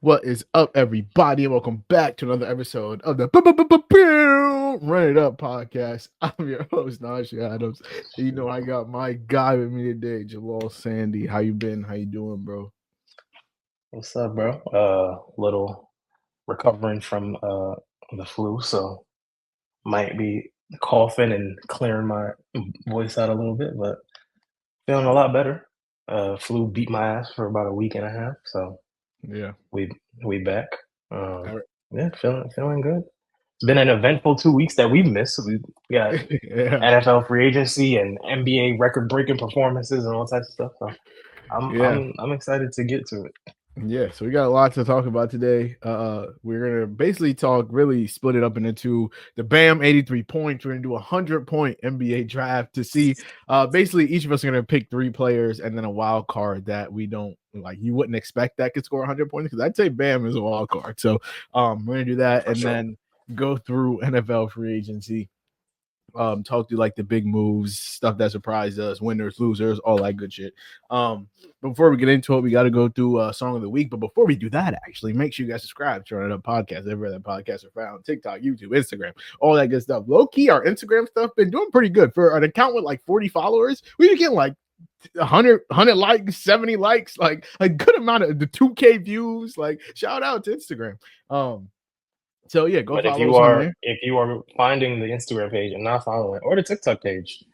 What is up, everybody, and welcome back to another episode of the Run It Up podcast. I'm your host, Najee Adams. You know, I got my guy with me today, Jalal Sandy. How you been? How you doing, bro? What's up, bro? Little recovering from the flu, so might be coughing and clearing my voice out a little bit, but feeling a lot better. Flu beat my ass for about a week and a half, so Yeah. we we back. All Um, right. yeah, feeling good. It's been an eventful 2 weeks that we've missed. We got Yeah. NFL free agency and NBA record breaking performances and all types of stuff. So I'm Yeah. I'm I'm excited to get to it. Yeah, so we got a lot to talk about today. We're gonna basically really split it up into the Bam 83 points. We're gonna do 100-point NBA draft to see. Basically, each of us are gonna pick 3 players and then a wild card that we don't like. You wouldn't expect that could score 100 points because I'd say Bam is a wild card. So, we're gonna do that For and sure. then go through NFL free agency, talk through like the big moves, stuff that surprised us, winners, losers, all that good shit. Before we get into it, we got to go through song of the week. But before we do that, actually, make sure you guys subscribe to Run It Up Podcast. Everywhere that podcasts are found: TikTok, YouTube, Instagram, all that good stuff. Low key, our Instagram stuff been doing pretty good for an account with like 40 followers. We been getting like 100 likes, 70 likes, like a good amount of the 2K views. Like, shout out to Instagram. So yeah, go But if follow you us on are there. if you are finding the Instagram page and not following, or the TikTok page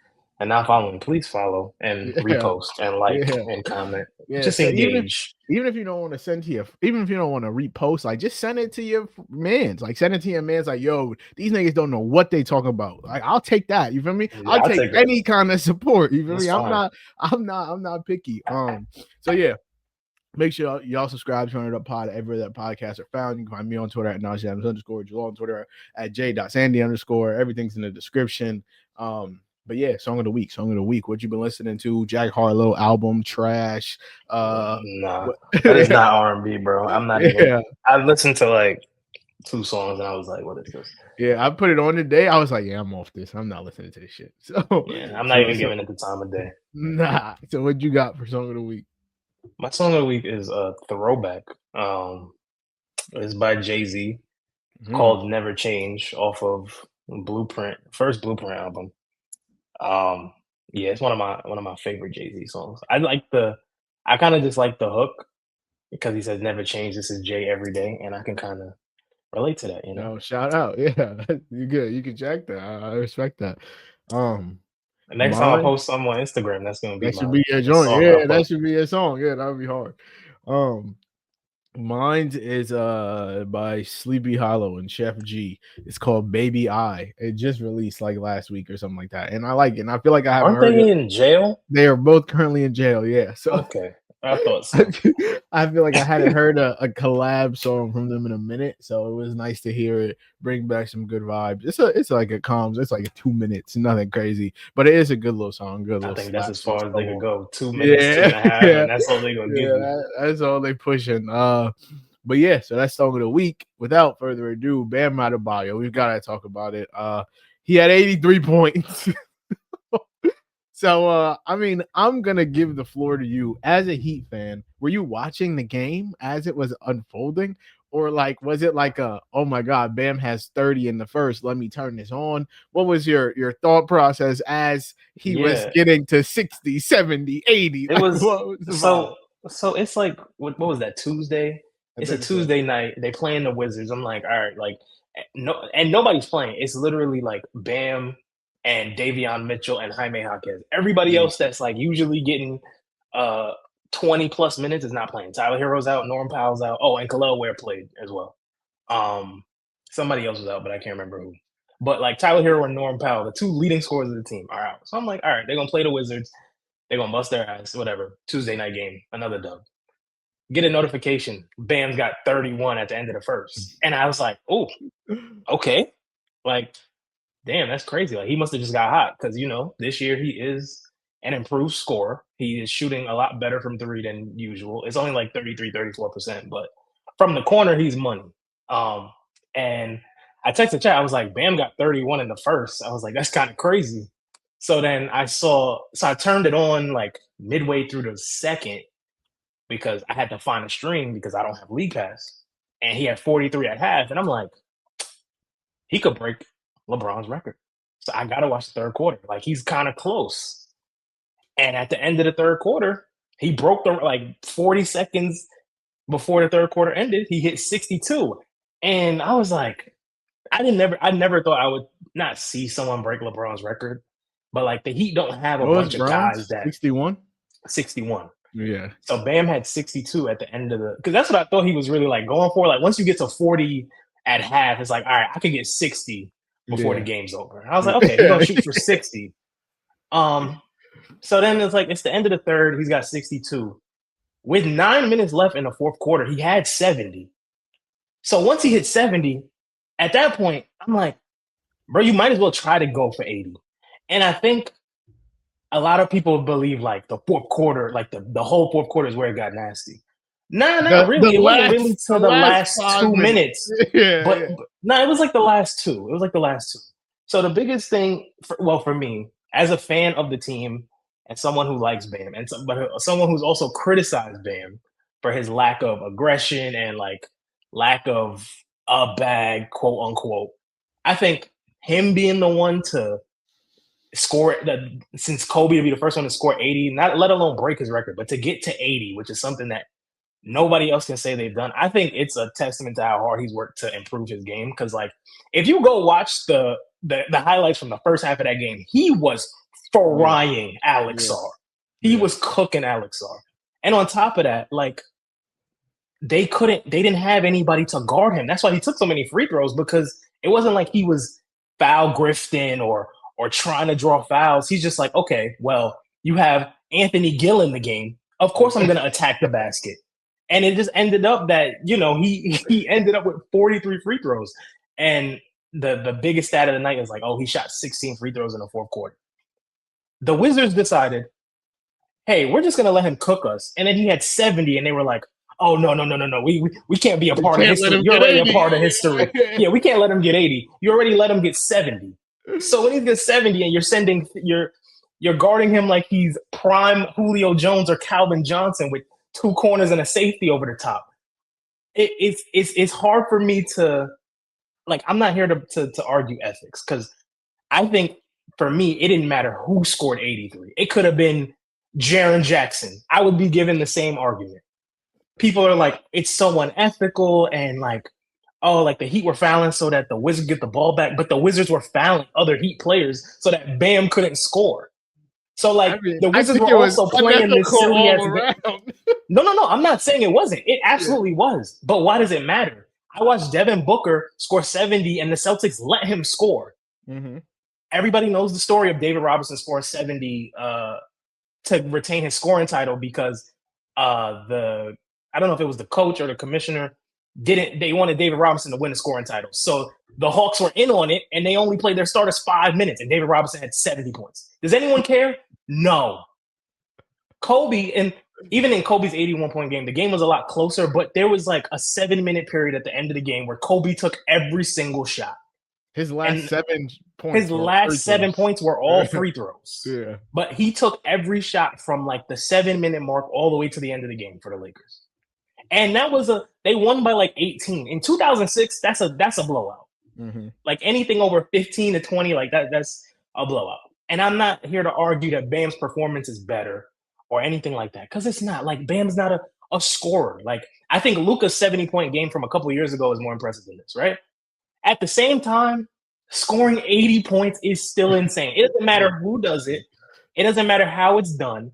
and not following, please follow and Yeah, repost and like yeah. and comment. Yeah, Just so engage. even if you don't want to send to your, even if you don't want to repost, like just send it to your mans, like send it to your mans, like yo, these niggas don't know what they talking about. Like I'll take that. You feel me? I'll Yeah, I'll take take it. any kind of support. You feel That's me? fine. I'm not picky. So yeah, make sure y'all subscribe to Turn It Up Pod everywhere that podcasts are found. You can find me on Twitter at @najams_, Jalal on Twitter at j.sandy_. Everything's in the description. But yeah, song of the week. Song of the week. What you been listening to? Jack Harlow album, trash. Nah, What that is not R&B, bro. I'm not even. yeah. I listened to like 2 songs and I was like, "What is this?" Yeah, I put it on today. I was like, yeah, I'm off this. I'm not listening to this shit. So Yeah, I'm not so even so giving it the time of day. nah. So what you got for song of the week? My song of the week is a throwback. It's by Jay-Z Hmm. called "Never Change" off of Blueprint, first Blueprint album. Um, yeah, it's one of my favorite Jay-Z songs. I kind of just like the hook because he says never change. This is Jay every day, and I can kind of relate to that. No, shout out. Yeah, you good. You can check that. I respect that. Um, The next time I mine, post something on Instagram, that's gonna be that should my be a the joint. song I Yeah, that put. should be a song. Yeah, that would be hard. Um, Mine is by Sleepy Hollow and Chef G. It's called Baby I. It just released like last week or something like that. And I like it. And I feel like I haven't Aren't heard they it. in jail? They are both currently in jail. Yeah. So Okay, I thought so. I feel like I hadn't heard a collab song from them in a minute, so it was nice to hear it bring back some good vibes. It's like a calm, it's like 2 minutes, nothing crazy, but it is a good little song, good I little think that's slap, as little far as they could song. go. 2 minutes, two Yeah, and a half, yeah, and that's all they gonna give yeah. you. That's all they pushing. But yeah, so that's song of the week. Without further ado, Bam Adebayo. We've got to talk about it. He had 83 points. So I mean, I'm gonna give the floor to you as a Heat fan. Were you watching the game as it was unfolding? Or like was it like a oh my god, Bam has 30 in the first, let me turn this on? What was your thought process as he was Yeah, getting to 60, 70, 80? it Like was what was the vibe? so it's like what was that, Tuesday? I It's a think so. Tuesday night. They playing the Wizards. I'm like, all right, like no, and nobody's playing. It's literally like Bam and Davion Mitchell and Jaime Jaquez. Everybody Yeah. else that's like usually getting uh 20 plus minutes is not playing. Tyler Hero's out, Norm Powell's out. Oh, and Khalil Ware played as well. Um, Somebody else was out, but I can't remember who. But like Tyler Hero and Norm Powell, the two leading scorers of the team, are out. So I'm like, all right, they're gonna play the Wizards. They're gonna bust their ass, whatever. Tuesday night game, another dub. Get a notification. Bam's got 31 at the end of the first. And I was like, oh, okay. Like, damn, that's crazy. Like he must have just got hot because this year he is an improved scorer. He is shooting a lot better from three than usual. It's only like 33, 34%, but from the corner, he's money. Um, and I texted chat, I was like, Bam got 31 in the first. I was like, that's kind of crazy. So then so I turned it on like midway through the second, because I had to find a stream because I don't have League Pass, and he had 43 at half, and I'm like, he could break LeBron's record. So I gotta watch the third quarter. Like he's kind of close. And at the end of the third quarter, he broke the 40 seconds before the third quarter ended. He hit 62, and I was like, I never thought I would not see someone break LeBron's record, but like the Heat don't have a What was bunch of guys Bron's? that 61? 61. Yeah. So Bam had 62 at the end of because that's what I thought he was really like going for. Like once you get to 40 at half, it's like, all right, I could get 60 before the game's over. And I was like, okay, he's gonna shoot for 60. So then it's like it's the end of the third, he's got 62. With 9 minutes left in the fourth quarter, he had 70. So once he hit 70, at that point, I'm like, bro, you might as well try to go for 80. And I think a lot of people believe like the fourth quarter, like the whole fourth quarter is where it got nasty. Nah, not really. It wasn't really to the last 2 minutes. But no, it was like the last two. It was like the last two. So the biggest thing, for me, as a fan of the team and someone who likes Bam, but someone who's also criticized Bam for his lack of aggression and like lack of a bag, quote unquote. I think him being the one to score since Kobe to be the first one to score 80, not let alone break his record, but to get to 80, which is something that nobody else can say they've done. I think it's a testament to how hard he's worked to improve his game. Because like, if you go watch the highlights from the first half of that game, he was frying Alex Sarr. He was cooking Alex Sarr. And on top of that, like they didn't have anybody to guard him. That's why he took so many free throws, because it wasn't like he was foul grifting or trying to draw fouls. He's just like, okay, well, you have Anthony Gill in the game. Of course I'm going to attack the basket. And it just ended up that, he ended up with 43 free throws. And the biggest stat of the night is like, oh, he shot 16 free throws in the fourth quarter. The Wizards decided, hey, we're just going to let him cook us. And then he had 70, and they were like, oh, no. We can't be a part of history. You're already 80. A part of history. Yeah, we can't let him get 80. You already let him get 70. So when he gets 70 and you're guarding him like he's prime Julio Jones or Calvin Johnson with two corners and a safety over the top, it's hard for me to, like, I'm not here to argue ethics, because I think for me, it didn't matter who scored 83. It could have been Jaren Jackson. I would be given the same argument. People are like, it's so unethical, and like, oh, like the Heat were fouling so that the Wizards get the ball back, but the Wizards were fouling other Heat players so that Bam couldn't score. So like the Wizards were also playing this silly ass game. No. I'm not saying it wasn't. It absolutely was. But why does it matter? I watched Devin Booker score 70 and the Celtics let him score. Mm-hmm. Everybody knows the story of David Robinson scoring 70 to retain his scoring title, because I don't know if it was the coach or the commissioner they wanted David Robinson to win the scoring title. So the Hawks were in on it, and they only played their starters 5 minutes, and David Robinson had 70 points. Does anyone care? No. Kobe, and even in Kobe's 81-point game, the game was a lot closer, but there was like a 7-minute period at the end of the game where Kobe took every single shot. His last 7 points. His last 7 points were all free throws. Yeah. But he took every shot from like the 7-minute mark all the way to the end of the game for the Lakers. And that was they won by like 18. In 2006, that's a blowout. Mm-hmm. Like anything over 15 to 20, like that's a blowout. And I'm not here to argue that Bam's performance is better or anything like that, because it's not. Like, Bam's not a scorer. Like, I think Luka's 70-point game from a couple of years ago is more impressive than this, right? At the same time, scoring 80 points is still insane. It doesn't matter who does it. It doesn't matter how it's done.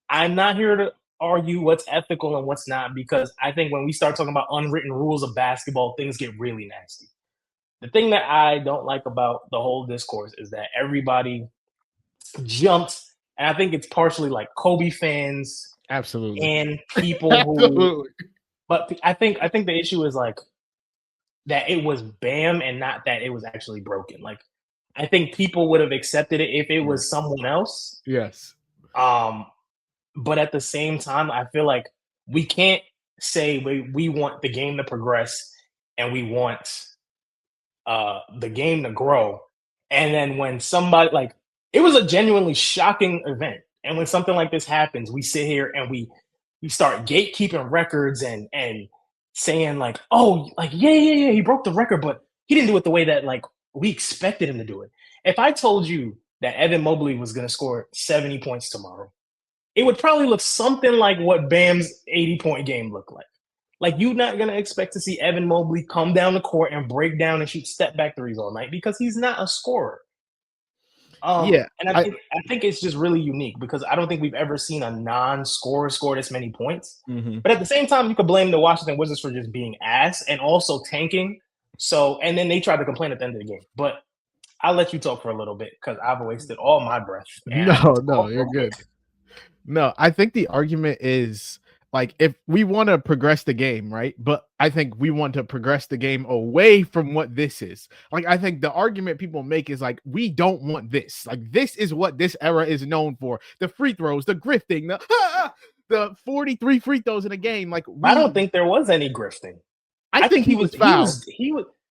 I'm not here to argue what's ethical and what's not, because I think when we start talking about unwritten rules of basketball, things get really nasty. The thing that I don't like about the whole discourse is that everybody jumps, and I think it's partially like Kobe fans, absolutely, and people who. But I think the issue is like that it was Bam and not that it was actually broken. Like, I think people would have accepted it if it was someone else. Yes. But at the same time, I feel like we can't say we want the game to progress and we want the game to grow. And then when somebody, like, it was a genuinely shocking event. And when something like this happens, we sit here and we you start gatekeeping records and saying like, oh, like yeah, he broke the record, but he didn't do it the way that like we expected him to do it. If I told you that Evan Mobley was going to score 70 points tomorrow, it would probably look something like what Bam's 80-point game looked like. Like you're not gonna expect to see Evan Mobley come down the court and break down and shoot step back threes all night because he's not a scorer. Yeah, And I think it's just really unique because I don't think we've ever seen a non-scorer score this many points. mhm. But at the same time, you could blame the Washington Wizards for just being ass and also tanking. So and then they tried to complain at the end of the game. But I'll let you talk for a little bit because I've wasted all my breath and I need to No, cough you're real quick. good. No, I think the argument is like if we want to progress the game, right? But I think we want to progress the game away from what this is. Like, I think the argument people make is like, we don't want this. Like, this is what this era is known for: the free throws, the grifting, the 43 free throws in a game. Like, I don't think there was any grifting. I I think think he was fouled.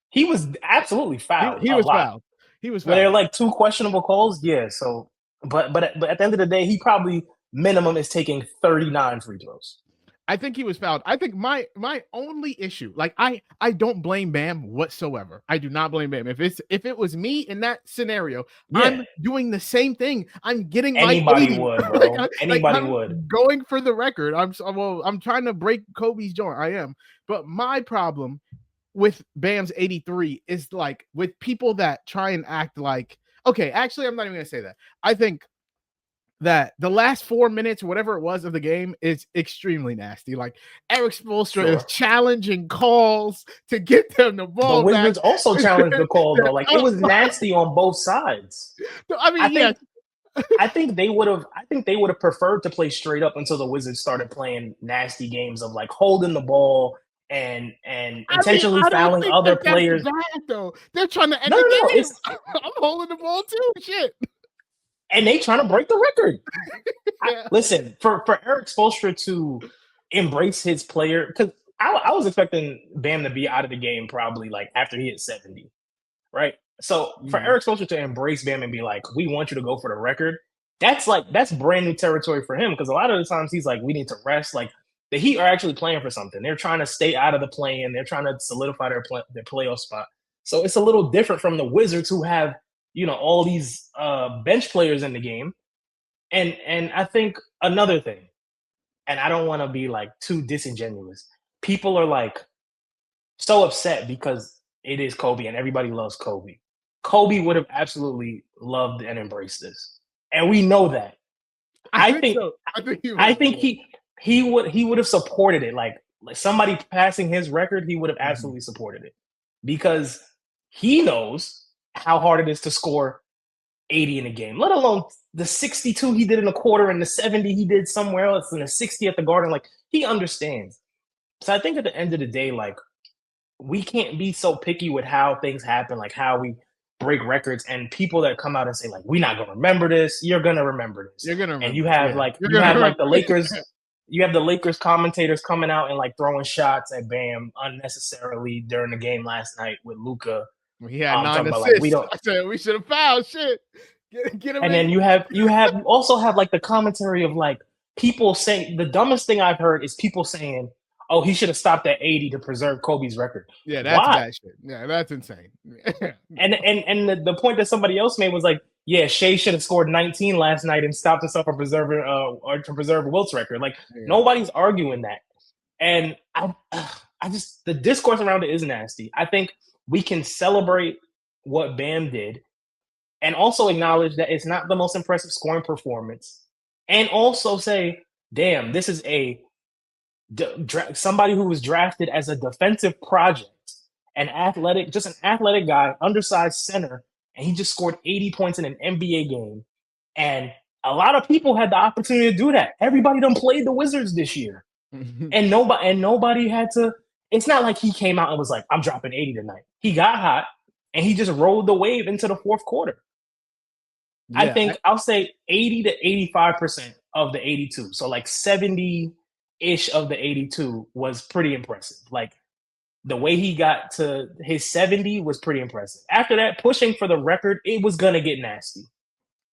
he was absolutely fouled He a was lot. fouled. He was Were there fouled. like two questionable calls? Yeah. So, but at the end of the day, he probably minimum is taking 39 free throws. I think he was fouled. I think my only issue, like I don't blame Bam whatsoever. I do not blame Bam. If it was me in that scenario, Yeah, I'm doing the same thing. I'm getting my anybody 80. would, like, bro. like Anybody I'm would. going for the record. I'm trying to break Kobe's joint. I am. But my problem with Bam's 83 is like with people that try and act like, okay, actually I'm not even gonna say that. I think that the last 4 minutes, whatever it was of the game, is extremely nasty. Like Eric Spoelstra is Sure. challenging calls to get them the The ball back. Wizards also challenged the call though. Like it was nasty on both sides. I I mean, yes. think I think they would have preferred to play straight up until the Wizards started playing nasty games of like holding the ball and I mean, intentionally I don't fouling think other that that's players. bad though. They're trying to end No, no, the no. game. It's I'm holding the ball too. Shit. and they trying to break the record. Yeah. Listen, for Eric Spoelstra to embrace his player, because I was expecting Bam to be out of the game probably like after he hit 70, right? So for Mhm. Eric Spoelstra to embrace Bam and be like, we want you to go for the record, that's brand new territory for him because a lot of the times he's like, we need to rest. Like the Heat are actually playing for something. They're trying to stay out of the play-in. They're trying to solidify their playoff spot. So it's a little different from the Wizards who have all these bench players in the game. And I think another thing, and I don't want to be like too disingenuous. People are like so upset because it is Kobe and everybody loves Kobe. Kobe would have absolutely loved and embraced this. And we know that. I I think think so. I think he I would. think he would have supported it. Like somebody passing his record, he would have Mhm. absolutely supported it. Because he knows how hard it is to score 80 in a game, let alone the 62 he did in a quarter and the 70 he did somewhere else and the 60 at the Garden. Like he understands. So I think at the end of the day, like we can't be so picky with how things happen, like how we break records and people that come out and say like we're not gonna remember this, you're gonna remember this. You're gonna And remember. Yeah. You're you gonna have like remember. the Lakers, you have the Lakers commentators coming out and like throwing shots at Bam unnecessarily during the game last night with Luca. He had 9 Talking about like we assists. don't. I said we should have fouled. Shit. Get him And in. then you also have like the commentary of like people saying the dumbest thing I've heard is people saying, "Oh, he should have stopped at 80 to preserve Kobe's record." Yeah, that's Why? bad shit. Yeah, that's insane. And the point that somebody else made was like, "Yeah, Shea should have scored 19 last night and stopped himself from preserving or to preserve Wilt's record." Like Yeah. nobody's arguing that, and I just the discourse around it is nasty. I think we can celebrate what Bam did and also acknowledge that it's not the most impressive scoring performance, and also say, "Damn, this is somebody who was drafted as a defensive project, just an athletic guy, undersized center, and he just scored 80 points in an NBA game." And a lot of people had the opportunity to do that. Everybody done played the Wizards this year, and nobody had to. It's not like he came out and was like, "I'm dropping 80 tonight." He got hot, and he just rode the wave into the fourth quarter. I Yeah. think I'll say 80 to 85% of the 82. So like 70-ish of the 82 was pretty impressive. Like the way he got to his 70 was pretty impressive. After that, pushing for the record, it was gonna get nasty.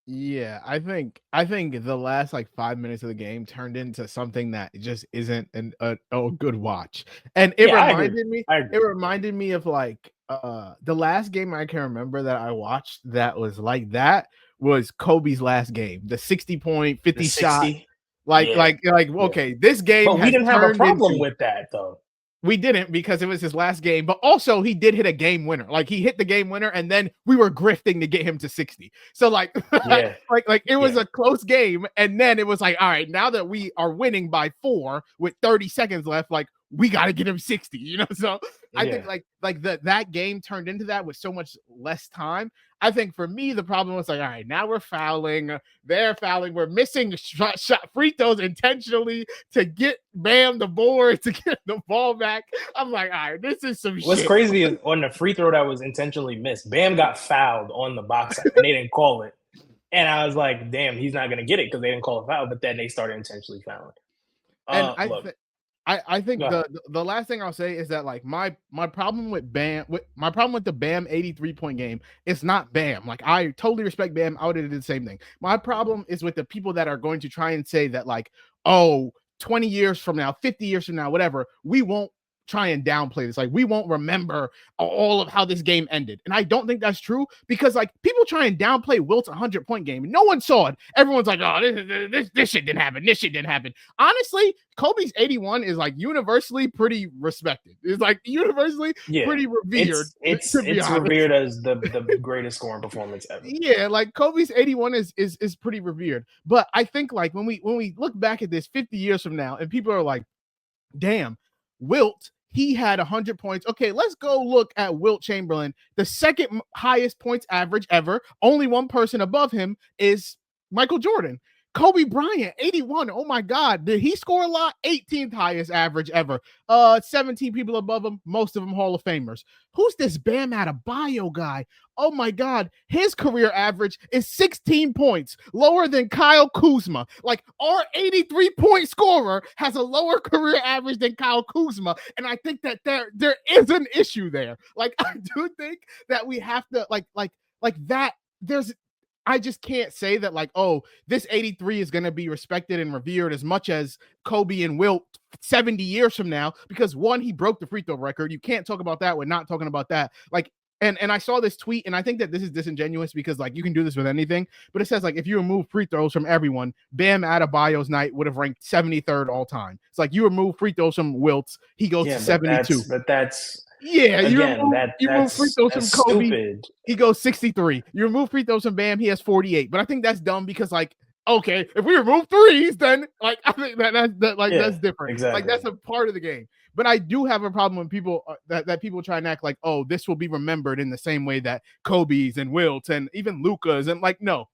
Yeah, I think the last like 5 minutes of the game turned into something that just isn't a good watch. And Yeah, I agree. I it agree. reminded me of like the last game I can remember that I watched that was like that was Kobe's last game, the 60 point, The 50 shot. 60. Yeah, yeah. Okay, this game But we has didn't have a turned problem into with that though. we didn't because it was his last game, but also he did hit a game winner. Like he hit the game winner, and then we were grifting to get him to 60. So Yeah, like it was yeah, a close game, and then it was like, all right, now that we are winning by 4 with 30 seconds left, like we got to get him 60. So I think yeah. like that game turned into that with so much less time. I think for me the problem was like, all right, now we're fouling, they're fouling, we're missing shot free throws intentionally to get Bam the board to get the ball back. I'm like, all right, this is some What's shit. crazy is on the free throw that was intentionally missed, Bam got fouled on the box out and they didn't call it. And I was like, damn, he's not gonna get it because they didn't call a foul. But then they started intentionally fouling. And Look, I go think ahead. the last thing I'll say is that like my problem with my problem with the Bam 83-point game is not Bam. Like I totally respect Bam. I would have did the same thing. My problem is with the people that are going to try and say that like, oh, 20 years from now, 50 years from now, whatever, we won't try and downplay this. Like we won't remember all of how this game ended. And I don't think that's true because like people try and downplay Wilt's 100-point game. No one saw it. Everyone's like, oh, this shit didn't happen. This shit didn't happen. Honestly, Kobe's 81 is like universally pretty respected. It's like universally Yeah, pretty revered, it's to be it's honest. revered as the greatest scoring performance ever. Yeah, like Kobe's 81 is pretty revered. But I think like when we look back at this 50 years from now and people are like, damn, Wilt, he had 100 points. Okay, let's go look at Wilt Chamberlain, the second highest points average ever. Only one person above him is Michael Jordan. Kobe Bryant, 81. Oh my God. Did he score a lot? 18th highest average ever. 17 people above him, most of them Hall of Famers. Who's this Bam Adebayo guy? Oh my God. His career average is 16 points, lower than Kyle Kuzma. Like our 83-point scorer has a lower career average than Kyle Kuzma. And I think that there is an issue there. Like I do think that we have to like that. There's I just can't say that like, oh, this 83 is going to be respected and revered as much as Kobe and Wilt 70 years from now, because one, he broke the free throw record. You can't talk about that. We're not talking about that. Like, and I saw this tweet, and I think that this is disingenuous because like you can do this with anything, but it says like if you remove free throws from everyone, Bam Adebayo's night would have ranked 73rd all time. It's like you remove free throws from Wilt's, he goes to Yeah, 72. but that's Yeah, again you remove free throws that's from Kobe, stupid. he goes 63. You remove free throws from Bam, he has 48. But I think that's dumb because like, okay, if we remove threes, then like I think that's Yeah, different. Like exactly. that's a part of the game. But I do have a problem when people that people try and act like, oh, this will be remembered in the same way that Kobe's and Wilt's and even Luca's, and like, no,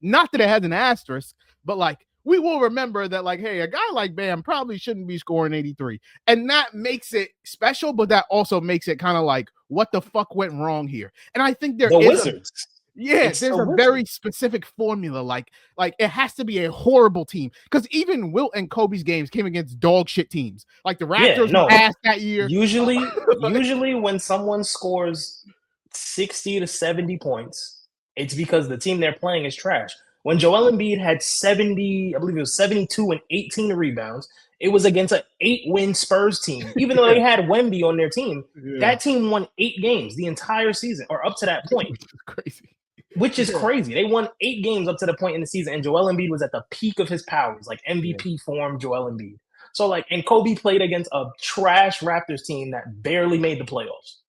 not that it has an asterisk, but like we will remember that, like, hey, a guy like Bam probably shouldn't be scoring 83. And that makes it special, but that also makes it kind of like, what the fuck went wrong here? And I think The Wizards. It's there's the a very Wizards. specific formula. Like it has to be a horrible team. Because even Wilt and Kobe's games came against dog shit teams. Like the Yeah, Raptors were no. ass that year. Usually when someone scores 60 to 70 points, it's because the team they're playing is trash. When Joel Embiid had 70, I believe it was 72 and 18 rebounds, it was against an 8-win Spurs team. Even though they had Wemby on their team, Yeah, that team won 8 games the entire season, or up to that point, which is crazy. which is Yeah, crazy. They won 8 games up to the point in the season, and Joel Embiid was at the peak of his powers, like yeah. MVP form Joel Embiid. So like, and Kobe played against a trash Raptors team that barely made the playoffs.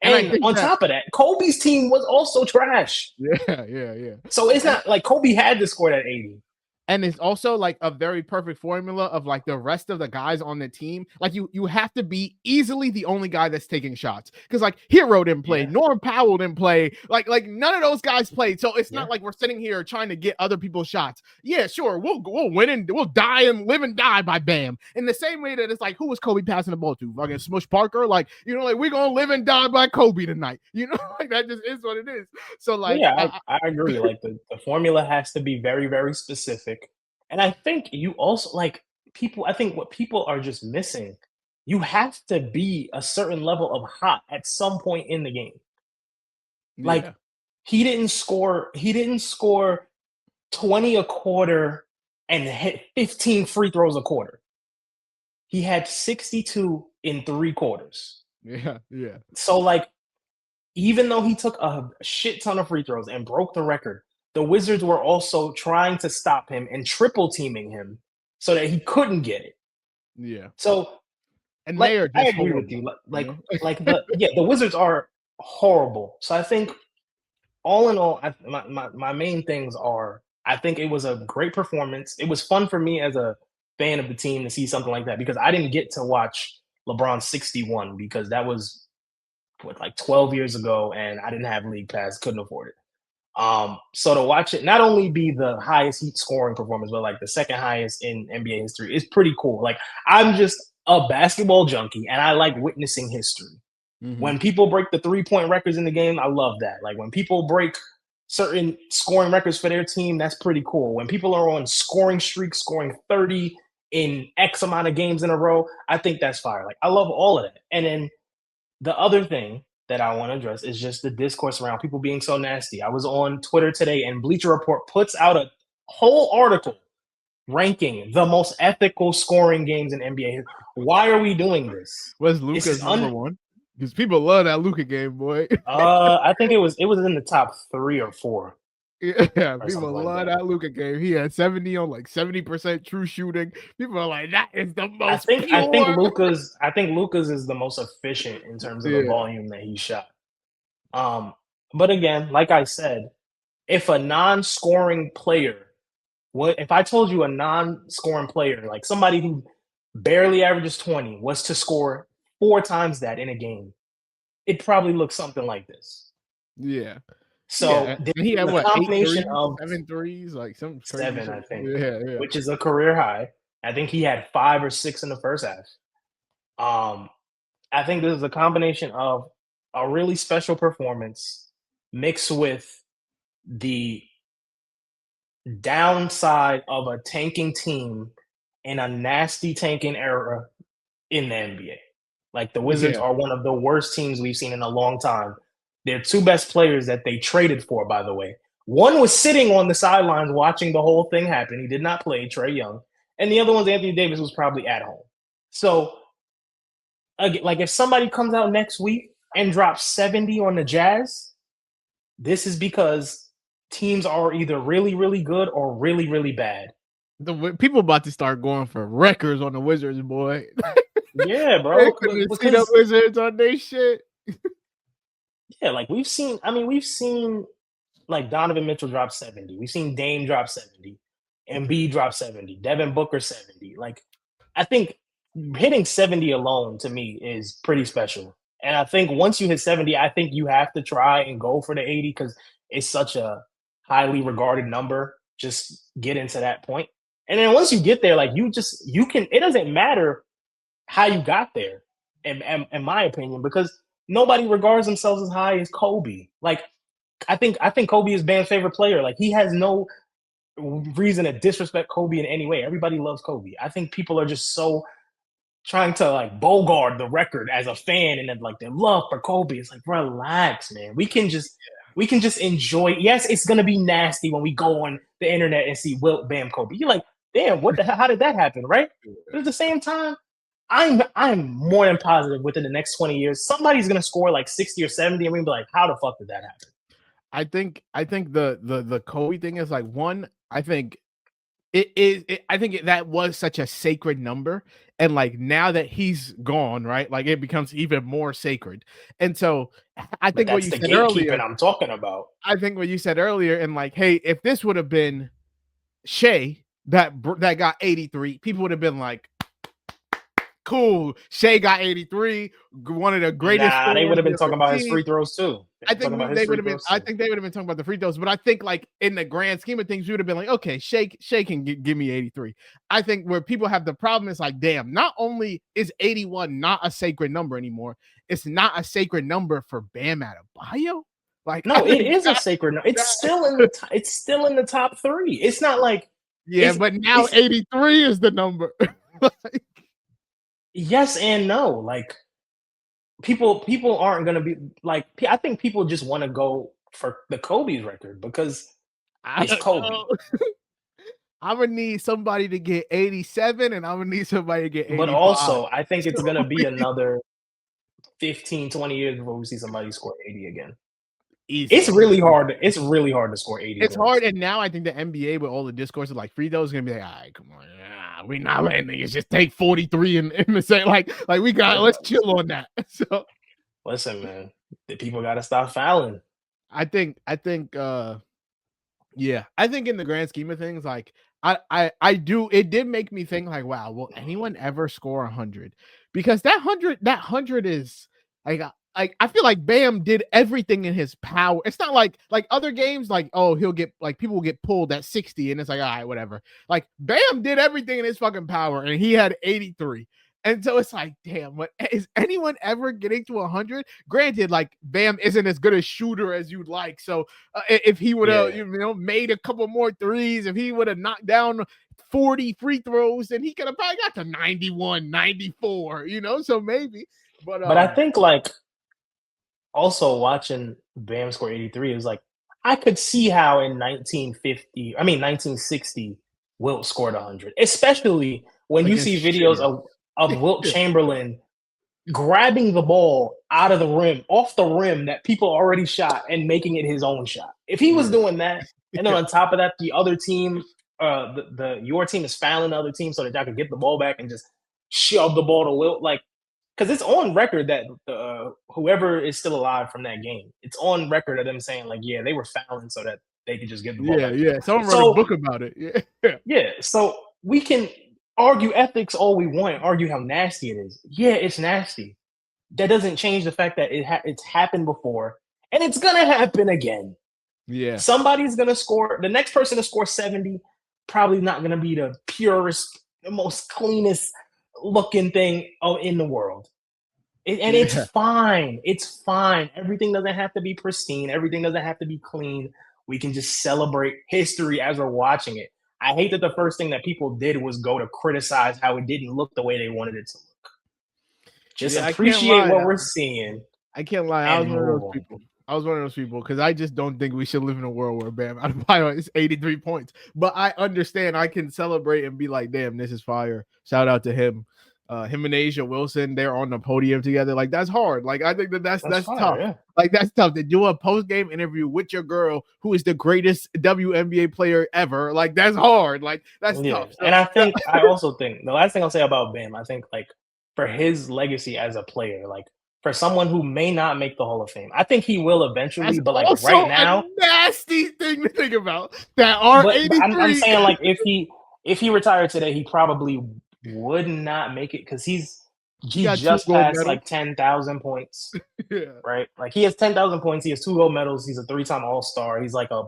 And I And think on that, top of that, Kobe's team was also trash. yeah. So it's And not like Kobe had to score that 80. and it's also like a very perfect formula of like the rest of the guys on the team. Like you have to be easily the only guy that's taking shots, because like Hero didn't play, Yeah. Norm Powell didn't play, like none of those guys played. So it's Yeah. not like we're sitting here trying to get other people's shots. Yeah, sure, we'll win and we'll die and live and die by Bam. In the same way that it's like, who was Kobe passing the ball to? Fucking Smush Parker. Like, like we're gonna live and die by Kobe tonight. Like that just is what it is. So But like yeah, I agree. Like the formula has to be very, very specific. And I think you also like people, I think what people are just missing, you have to be a certain level of hot at some point in the game. Like yeah. he didn't score 20 a quarter and hit 15 free throws a quarter. He had 62 in 3 quarters. Yeah, yeah. So, like, even though he took a shit ton of free throws and broke the record, the Wizards were also trying to stop him and triple teaming him so that he couldn't get it. Yeah. So, And like, they are I just agree with horrible, you. you know? The Wizards are horrible. So I think all in all, my main things are I think it was a great performance. It was fun for me as a fan of the team to see something like that because I didn't get to watch LeBron 61 because that was what, like 12 years ago, and I didn't have League Pass, couldn't afford it. So to watch it not only be the highest heat scoring performance, but like the second highest in NBA history is pretty cool. Like I'm just a basketball junkie and I like witnessing history. Mhm. When people break the 3-point records in the game, I love that. Like when people break certain scoring records for their team, that's pretty cool. When people are on scoring streaks, scoring 30 in X amount of games in a row, I think that's fire. Like I love all of that. And then the other thing that I want to address is just the discourse around people being so nasty. I was on Twitter today and Bleacher Report puts out a whole article ranking the most ethical scoring games in NBA. Why are we doing this? Was This is Luka's number one? Because people love that Luka game, boy. I think it was in the top 3 or 4 Yeah, or people something like love that. that Luka game. He had 70 on like 70% true shooting. People are like, that is the I most think I think pure. Luca's I think Luca's is the most efficient in terms of the Yeah. volume that he shot. Um, but again, like I said, if a non-scoring player, what if I told you a non-scoring player, like somebody who barely averages 20, was to score 4 times that in a game, it probably looks something like this. Yeah. Yeah. So this And he had is a what, eight combination threes, of 7 threes, like some crazy 7, shit. I think, Yeah, yeah. which is a career high. I think he had 5 or 6 in the first half. Um, I think this is a combination of a really special performance mixed with the downside of a tanking team in a nasty tanking era in the NBA. Like the Wizards Yeah. are one of the worst teams we've seen in a long time. Their 2 best players that they traded for, by the way. One was sitting on the sidelines watching the whole thing happen. He did not play, Trey Young. And the other one's Anthony Davis was probably at home. So, again, like if somebody comes out next week and drops 70 on the Jazz, this is because teams are either really, really good or really, really bad. People about to start going for records on the Wizards, boy. Yeah, They bro. couldn't see the Because Wizards on their shit. yeah, like we've seen like Donovan Mitchell drop 70. We've seen Dame drop 70. Embiid drop 70. Devin Booker 70. Like I think hitting 70 alone to me is pretty special. And I think once you hit 70, I think you have to try and go for the 80 because it's such a highly regarded number. Just get into that point. And then once you get there, like you can it doesn't matter how you got there, in my opinion, because nobody regards themselves as high as Kobe. Like I think Kobe is Bam's favorite player. Like he has no reason to disrespect Kobe in any way. Everybody loves Kobe. I think people are just so trying to like bogart the record as a fan and then like their love for Kobe. It's like relax, man. We can just enjoy. Yes, it's gonna be nasty when we go on the internet and see Wilt Bam Kobe. You're like, damn, what the hell? How did that happen, right? But at the same time, I'm more than positive within the next 20 years, somebody's gonna score like 60 or 70, and we're gonna be like, how the fuck did that happen? I think the Kobe thing is like one. I think it is. I think that was such a sacred number, and like now that he's gone, right? Like it becomes even more sacred. And so I But think what that's you the said gatekeeping earlier. I'm talking about. I think what you said earlier, and like, hey, if this would have been Shea that got 83, people would have been like, cool. Shea got 83, one of the greatest Nah, they would scorers have been we ever talking about his seen. free throws too. They I been think talking about his they would free have been. throws I too. think they would have been talking about the free throws, but I think like in the grand scheme of things, we would have been like, okay, Shea can give me 83. I think where people have the problem is like, damn, not only is 81 not a sacred number anymore, it's not a sacred number for Bam Adebayo. Like I No, it think is a that, sacred. It's still in that it's still in the top 3. It's not like yeah, it's but now it's 83 is the number. Like, yes and no. Like people aren't gonna be like. I think people just want to go for the Kobe's record because It's Kobe. I'm gonna need somebody to get 87, and I'm gonna need somebody to get 85. But also, I think it's So gonna be another 15, 20 years before we see somebody score 80 again. It's easily. really hard. It's really hard to score 80 It's points. hard, and now I think the NBA with all the discourse of like free throws is gonna be like, all right, come on, we're not letting niggas just take 43 in the same like we got let's chill on that. So listen, man, the people gotta stop fouling. I think yeah, I think in the grand scheme of things, like I do, it did make me think like, wow, will anyone ever score 100? Because that hundred is like I feel like Bam did everything in his power. It's not like other games, like, oh, he'll get like people will get pulled at 60 and it's like, all right, whatever. Like Bam did everything in his fucking power and he had 83. And so it's like, damn, what is anyone ever getting to 100? Granted, like Bam isn't as good a shooter as you'd like. So if he would have, made a couple more threes, if he would have knocked down 40 free throws, then he could have probably got to 91, 94, so maybe. But I think like also watching Bam score 83 is like, I could see how in 1960, Wilt scored 100, especially when you see videos of Wilt Chamberlain grabbing the ball out of the rim, off the rim that people already shot and making it his own shot. If he was doing that, and then on top of that, the other team, your team is fouling the other team so that y'all can get the ball back and just shove the ball to Wilt, like, because it's on record that whoever is still alive from that game, it's on record of them saying like, yeah, they were fouling so that they could just get the ball back. Yeah, someone wrote a book about it. Yeah, so we can argue ethics all we want, argue how nasty it is. Yeah, it's nasty. That doesn't change the fact that it's happened before, and it's gonna happen again. Yeah, somebody's gonna score. The next person to score 70 probably not gonna be the purest, the most cleanest looking thing in the world. It's fine. It's fine. Everything doesn't have to be pristine. Everything doesn't have to be clean. We can just celebrate history as we're watching it. I hate that the first thing that people did was go to criticize how it didn't look the way they wanted it to look. Just appreciate what we're seeing. I can't lie. I was one of those people. Because I just don't think we should live in a world where Bam Adebayo is 83 points. But I understand I can celebrate and be like, damn, this is fire. Shout out to him. Him and Asia Wilson, they're on the podium together. Like, that's hard. Like, I think that's fire, tough. Yeah. Like, that's tough to do a post-game interview with your girl who is the greatest WNBA player ever. Like, that's hard. Like, that's tough. So, and I also think the last thing I'll say about Bam, I think like for his legacy as a player, like for someone who may not make the Hall of Fame, I think he will eventually. But like right now, a nasty thing to think about. That R83. I'm saying like if he retired today, he probably would not make it because he just passed like 10,000 points. Right? Like he has 10,000 points. He has 2 gold medals. He's a 3-time All-Star. He's like a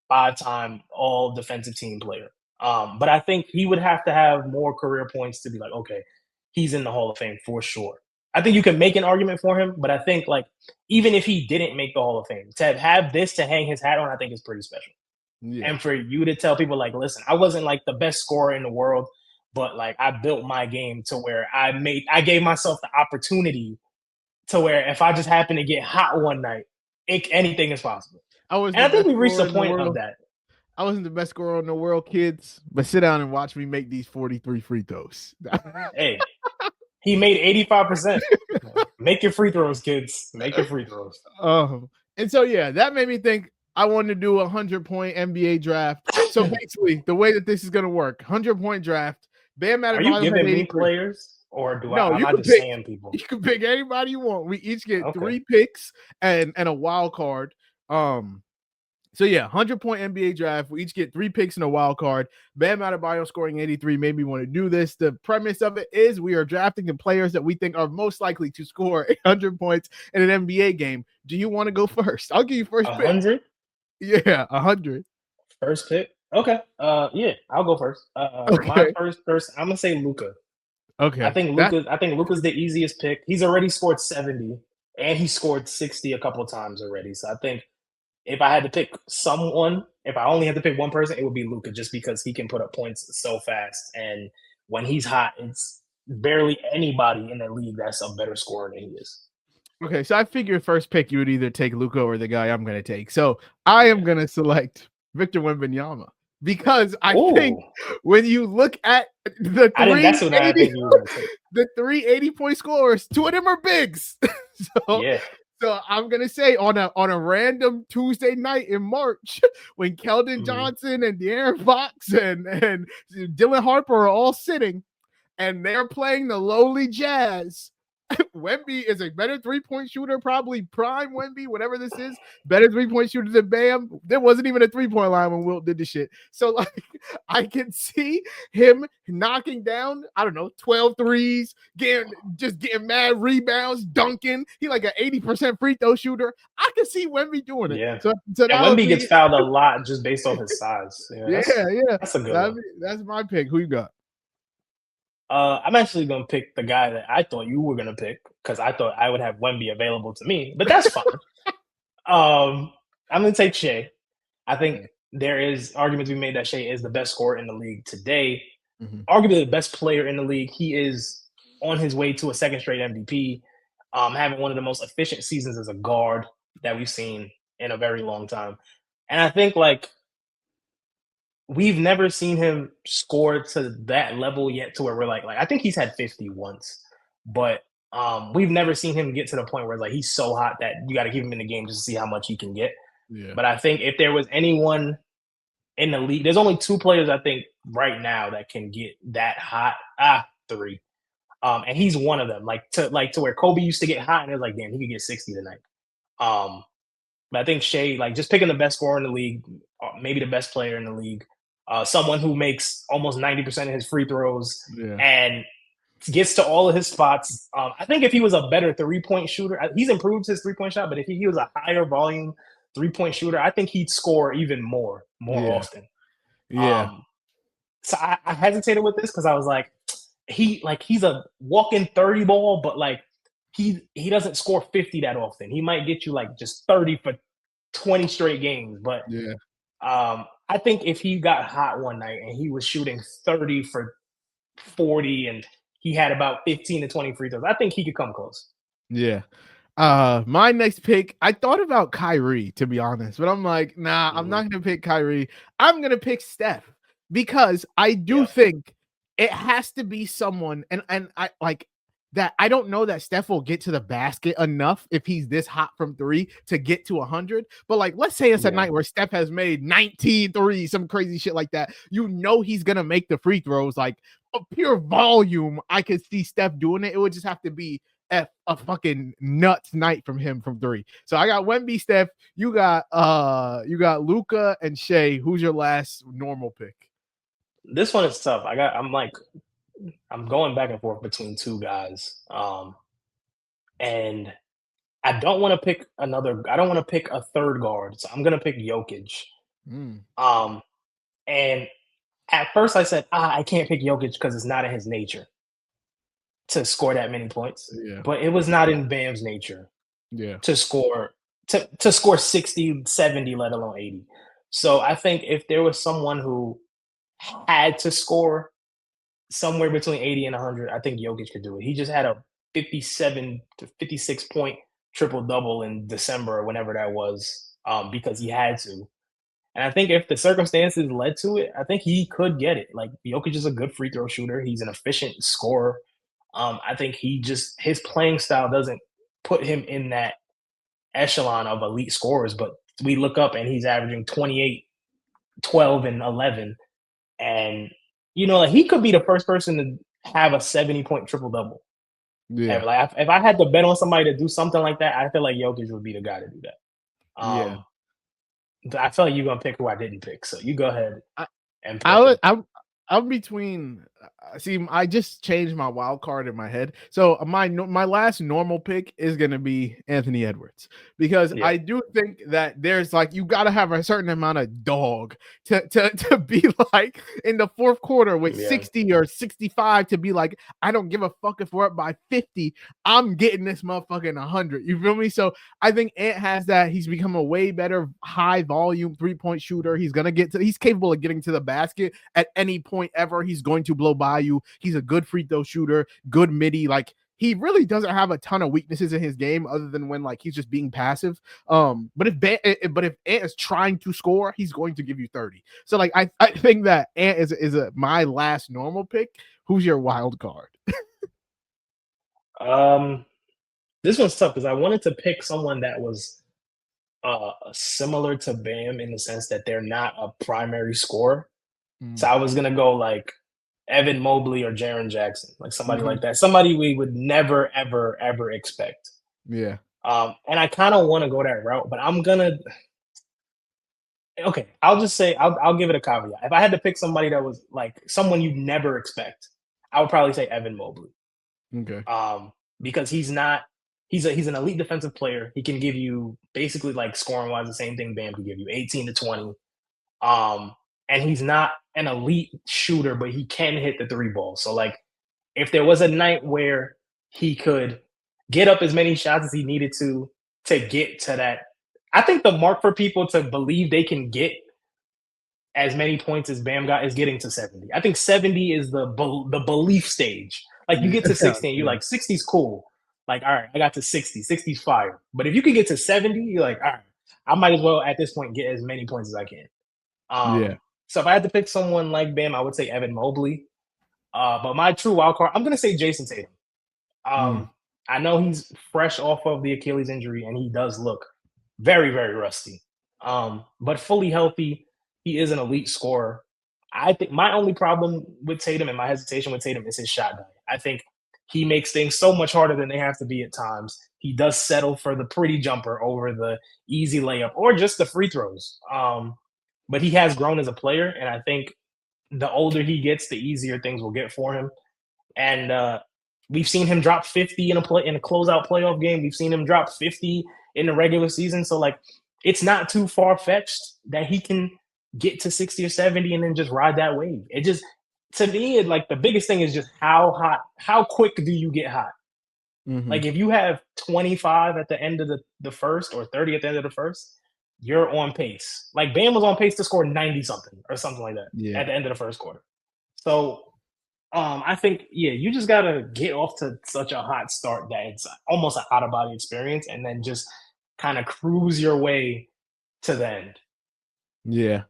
5-time All Defensive Team player. But I think he would have to have more career points to be like, okay, he's in the Hall of Fame for sure. I think you can make an argument for him, but I think like even if he didn't make the Hall of Fame, to have this to hang his hat on, I think is pretty special. Yeah. And for you to tell people like, listen, I wasn't like the best scorer in the world, but like I built my game to where I gave myself the opportunity to where if I just happen to get hot one night, anything is possible. I think we reached the point of that. I wasn't the best scorer in the world, kids, but sit down and watch me make these 43 free throws. Hey, he made 85%. Make your free throws, kids. Make your free throws. And so, yeah, that made me think I wanted to do a 100-point NBA draft. So basically, the way that this is going to work, 100-point draft. Bam Adebayo. Are you giving me players? Or am I just saying people? You can pick anybody you want. We each get 3 picks and a wild card. So yeah, 100-point NBA draft. We each get 3 picks and a wild card. Bam Adebayo scoring 83 made me want to do this. The premise of it is we are drafting the players that we think are most likely to score 100 points in an NBA game. Do you want to go first? I'll give you first 100? pick. Yeah, 100. First pick. Okay. Yeah, I'll go first. My first, I'm gonna say Luka. Okay. I think Luka's the easiest pick. He's already scored 70, and he scored 60 a couple of times already. So I think if I had to pick someone, if I only had to pick one person, it would be Luka, just because he can put up points so fast. And when he's hot, it's barely anybody in the league that's a better scorer than he is. Okay, so I figured first pick you would either take Luka or the guy I'm going to take. So I am going to select Victor Wembanyama. Because I think Ooh, when you look at the I didn't. That's what I 380, think you were gonna take. the 380-point scorers, two of them are bigs. so Yeah. so I'm gonna say on a random Tuesday night in March, when Keldon Mhm. Johnson and De'Aaron Fox and Dylan Harper are all sitting and they're playing the lowly Jazz, Wemby is a better 3-point shooter, probably prime Wemby, whatever this is, better 3-point shooter than Bam. There wasn't even a 3-point line when Wilt did the shit. So, like, I can see him knocking down, I don't know, 12 threes, getting mad rebounds, dunking. He like an 80% free throw shooter. I can see Wemby doing it. Yeah. So And that would Wemby gets be, fouled a lot just based off his size. Yeah, yeah. that's a good one. That's my pick. Who you got? I'm actually gonna pick the guy that I thought you were gonna pick because I thought I would have Wemby available to me, but that's fine. I'm gonna take Shea. I think Yeah. there is arguments to be made that Shea is the best scorer in the league today, Mm-hmm. arguably the best player in the league. He is on his way to a second straight MVP, having one of the most efficient seasons as a guard that we've seen in a very long time. And I think like we've never seen him score to that level yet to where we're like I think he's had 50 once, but we've never seen him get to the point where like he's so hot that you got to keep him in the game just to see how much he can get. Yeah. But I think if there was anyone in the league, there's only two players I think right now that can get that hot. Three. And he's one of them. Like to where Kobe used to get hot and it was like, damn, he could get 60 tonight. But I think Shea, like just picking the best scorer in the league, maybe the best player in the league, someone who makes almost 90% of his free throws Yeah. and gets to all of his spots. I think if he was a better 3-point shooter, he's improved his 3-point shot, but if he was a higher volume 3-point shooter, I think he'd score even more Yeah. often. Yeah. So I hesitated with this because I was like, he's a walking 30 ball, but like he doesn't score 50 that often. He might get you like just 30 for 20 straight games. But Yeah. I think if he got hot one night and he was shooting 30 for 40 and he had about 15 to 20 free throws, I think he could come close. Yeah. My next pick, I thought about Kyrie, to be honest, but I'm like, nah, I'm not gonna pick Kyrie. I'm gonna pick Steph because I do think it has to be someone, and I like that. I don't know that Steph will get to the basket enough if he's this hot from three to get to 100. But like, let's say it's a night where Steph has made 19 threes, some crazy shit like that. You know he's gonna make the free throws, like a pure volume. I could see Steph doing it. It would just have to be a fucking nuts night from him from three. So I got Wemby, Steph. You got Luka and Shea. Who's your last normal pick? This one is tough. I'm going back and forth between two guys. And I don't want to pick another. I don't want to pick a third guard, so I'm gonna pick Jokic. Mm. And at first I said, I can't pick Jokic because it's not in his nature to score that many points. Yeah. But it was not in Bam's nature Yeah. to score 60, 70, let alone 80. So I think if there was someone who had to score somewhere between 80 and 100, I think Jokic could do it. He just had a 57 to 56 point triple double in December or whenever that was, because he had to. And I think if the circumstances led to it, I think he could get it. Like Jokic is a good free throw shooter. He's an efficient scorer. I think his playing style doesn't put him in that echelon of elite scorers, but we look up and he's averaging 28, 12, and 11. And, like he could be the first person to have a 70-point triple double. Yeah. Like if I had to bet on somebody to do something like that, I feel like Jokic would be the guy to do that. Yeah. I feel like you're gonna pick who I didn't pick, so you go ahead and pick. I'm between. See, I just changed my wild card in my head. So my last normal pick is gonna be Anthony Edwards because I do think that there's like you got to have a certain amount of dog to be like in the fourth quarter with 60 or 65 to be like I don't give a fuck if we're up by 50. I'm getting this motherfucking 100. You feel me? So I think Ant has that. He's become a way better high volume 3-point shooter. He's capable of getting to the basket at any point ever. He's going to blow by you. He's a good free throw shooter, good midi. Like he really doesn't have a ton of weaknesses in his game other than when like he's just being passive. But if Ant is trying to score, he's going to give you 30. So like I think that Ant is my last normal pick. Who's your wild card? This one's tough because I wanted to pick someone that was similar to Bam in the sense that they're not a primary scorer. So Mm. I was gonna go like Evan Mobley or Jaren Jackson, like somebody Mhm. like that, somebody we would never, ever, ever expect. Yeah. And I kind of want to go that route, but I'm gonna okay. I'll just say I'll give it a caveat. If I had to pick somebody that was like someone you'd never expect, I would probably say Evan Mobley. Okay. Um, because he's an elite defensive player. He can give you basically like scoring wise the same thing Bam can give you, 18 to 20. Um, and he's not an elite shooter, but he can hit the three ball. So like if there was a night where he could get up as many shots as he needed to get to that, I think the mark for people to believe they can get as many points as Bam got is getting to 70. I think 70 is the belief stage. Like you Yeah. get to 60 and you're Yeah. like 60's cool. Like, all right, I got to 60. 60's fire. But if you can get to 70, you're like, all right, I might as well at this point get as many points as I can. Yeah. So if I had to pick someone like Bam, I would say Evan Mobley. But my true wild card, I'm gonna say Jason Tatum. Mm. Um, I know he's fresh off of the Achilles injury and he does look very, very rusty. But fully healthy, he is an elite scorer. I think my only problem with Tatum and my hesitation with Tatum is his shot diet. I think he makes things so much harder than they have to be at times. He does settle for the pretty jumper over the easy layup or just the free throws. But he has grown as a player, and I think the older he gets, the easier things will get for him. And we've seen him drop 50 in a closeout playoff game. We've seen him drop 50 in the regular season. So like it's not too far fetched that he can get to 60 or 70 and then just ride that wave. It just to me, like the biggest thing is just how quick do you get hot? Mm-hmm. Like if you have 25 at the end of the first or 30 at the end of the first, you're on pace. Like Bam was on pace to score 90 something or something like that Yeah. at the end of the first quarter. So I think you just gotta get off to such a hot start that it's almost an out of body experience, and then just kind of cruise your way to the end. Yeah.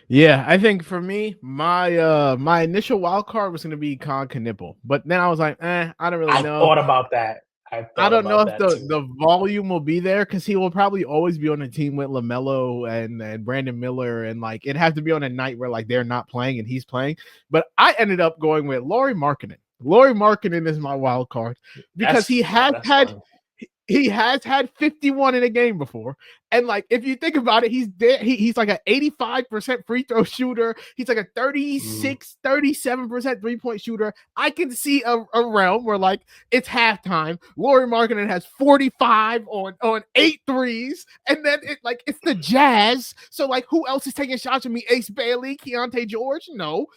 Yeah. I think for me, my initial wild card was gonna be Con Knipple. But then I was like, I don't really I know. thought about that. I I thought don't know about if that too. the volume will be there because he will probably always be on a team with LaMelo and Brandon Miller, and like it has to be on a night where like they're not playing and he's playing. But I ended up going with Lauri Markkanen. Lauri Markkanen is my wild card because That's fun. he has had 51 in a game before. And like if you think about it, he's like an 85% free throw shooter. He's like a Mhm. 37% three-point shooter. I can see a realm where like it's halftime. Lauri Markkanen has 45 on 8 threes, and then it's the Jazz. So like who else is taking shots at me? Ace Bailey, Keontae George? No.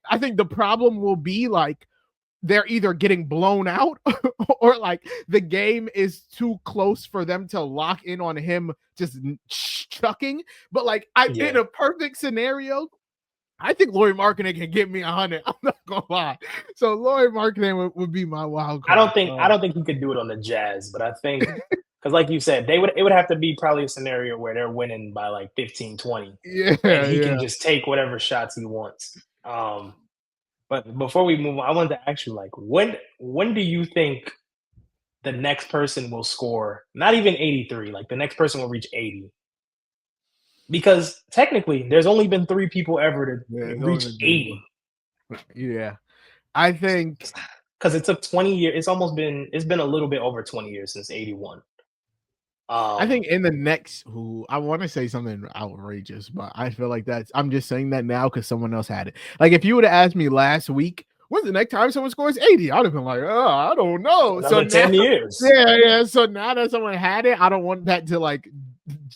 I think the problem will be like they're either getting blown out or like the game is too close for them to lock in on him just chucking. But like in Yeah, a perfect scenario, I think Lauri Markkanen can get me 100. I'm not gonna lie. So Lauri Markkanen would be my wild card. I don't think he could do it on the Jazz, but I think because like you said, it would have to be probably a scenario where they're winning by like 15, 20, Yeah, and he can yeah. just take whatever shots he wants. But before we move on, I wanted to ask you, like, when do you think the next person will score? Not even 83, like the next person will reach 80. Because technically, there's only been three people ever Yeah, to it's reach only been 3 people. 80. Yeah. I think Because it took 20 years. It's been a little bit over 20 years since 81. I Um, think in the next who I want to say something outrageous, but I feel like I'm just saying that now because someone else had it. Like if you would have asked me last week, when's the next time someone scores 80? I'd have been like, oh, I don't know. So another now 10 years. yeah. So now that someone had it, I don't want that to like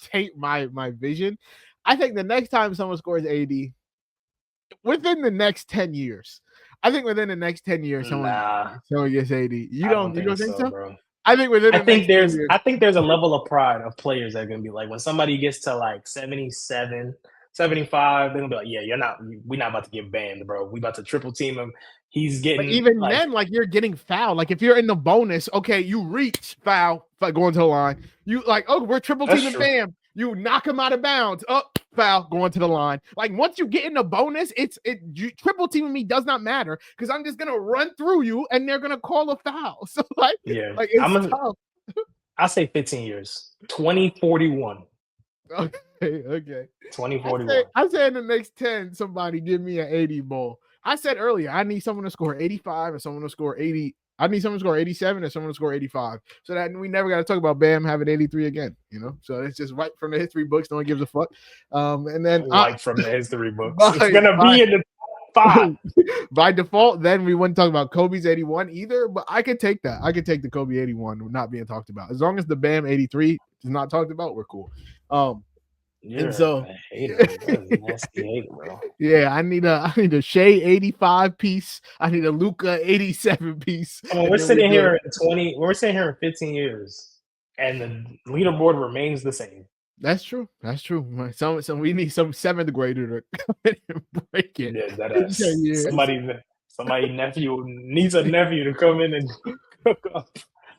taint my vision. I think the next time someone scores 80, within the next 10 years. I think within the next 10 years, Nah, someone gets 80. I don't You think don't think so, so? bro. I think within the next 10 years. I think there's a level of pride of players that are gonna be like when somebody gets to like 77, 75. They're gonna be like, yeah, we're not about to get banned, bro. We about to triple team him. He's But getting even like then, like you're getting fouled. Like if you're in the bonus, okay, you reach foul, going to the line. You like, oh, we're triple that's teaming true. Bam. You knock him out of bounds. Up, foul, going to the line. Like once you get in the bonus, triple teaming me does not matter because I'm just gonna run through you and they're gonna call a foul. So Yeah, like it's tough. I say 15 years. 2041. Okay. 2041. I say in the next 10, somebody give me an 80 ball. I said earlier, I need someone to score 85 and someone to score 80. I need someone to score 87 and someone to score 85. So that we never got to talk about Bam having 83 again, you know? So it's just right from the history books. No one gives a fuck. And then Like from the history books. It's gonna by, be in the top 5. by default, then we wouldn't talk about Kobe's 81 either, but I could take that. I could take the Kobe 81 not being talked about. As long as the Bam 83 is not talked about, we're cool. You're And so a hater. You're a nasty hater, bro. yeah, I need a Shea 85 piece. I need a Luca 87 piece. And we're sitting here in 15 years, and the leaderboard remains the same. That's true. That's true. So we need some seventh grader to come in and break it. Yeah, that somebody nephew needs a nephew to come in and cook up.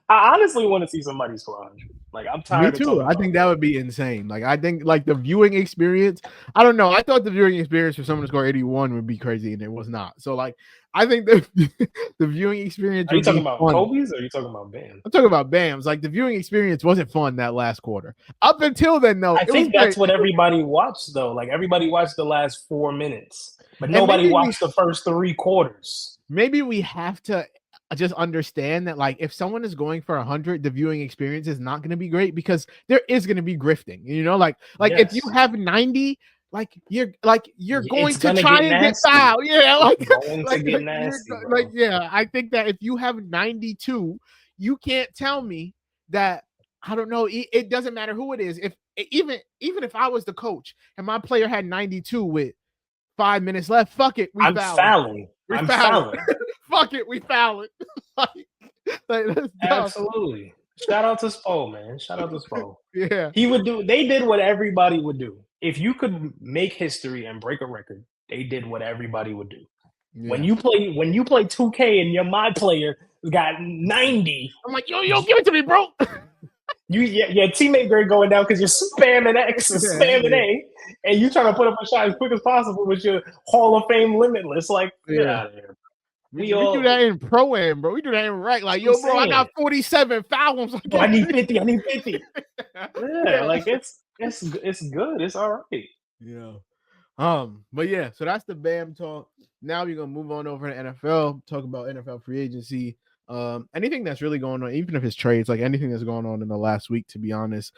I honestly want to see somebody score 100. Like I'm tired. Me too. I think that would be insane. Like I think like the viewing experience. I don't know. I thought the viewing experience for someone to score 81 would be crazy, and it was not. So like I think the viewing experience. Are you talking about fun. Kobe's or are you talking about Bam? I'm talking about Bam's. Like the viewing experience wasn't fun that last quarter. Up until then, though, I think that's what everybody watched though. Like everybody watched the last 4 minutes, but nobody watched the first 3 quarters. Maybe we have to just understand that like if someone is going for 100, the viewing experience is not going to be great because there is going to be grifting, you know, like yes. If you have 90, you're going to try and get fouled. Yeah, yeah, I think that if you have 92, you can't tell me that I don't know, it doesn't matter who it is. If even if I was the coach and my player had 92 with 5 minutes left, fuck it, I'm fouling. Fuck it, we foul it. Absolutely. Shout out to Spo, man. Shout out to Spo. Yeah. They did what everybody would do. If you could make history and break a record, they did what everybody would do. Yeah. When you play 2K and my player got 90, I'm like, yo, give it to me, bro. Your teammate grade going down because you're spamming X and spamming A, and you trying to put up a shot as quick as possible with your Hall of Fame limitless. Like, get out of here. We do that in pro-am, bro. We do that in right. Like, yo, bro, I got 47 fouls. Like, I need 50. Yeah, like it's good. It's all right. Yeah. But yeah, so that's the Bam talk. Now we're gonna move on over to NFL, talk about NFL free agency. Anything that's really going on, even if it's trades, like anything that's going on in the last week, to be honest.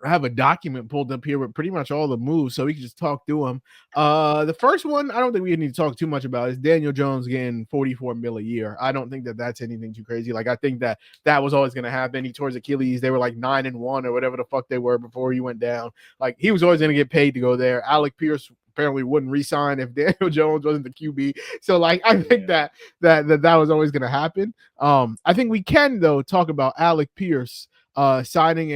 I have a document pulled up here with pretty much all the moves, so we can just talk through them. The first one, I don't think we need to talk too much about is Daniel Jones getting $44 million a year. I don't think that that's anything too crazy. Like, I think that was always going to happen. He tore his Achilles. They were like 9-1 or whatever the fuck they were before he went down. Like, he was always going to get paid to go there. Alec Pierce apparently wouldn't re-sign if Daniel Jones wasn't the QB. So, like, I think that was always going to happen. I think we can, though, talk about Alec Pierce signing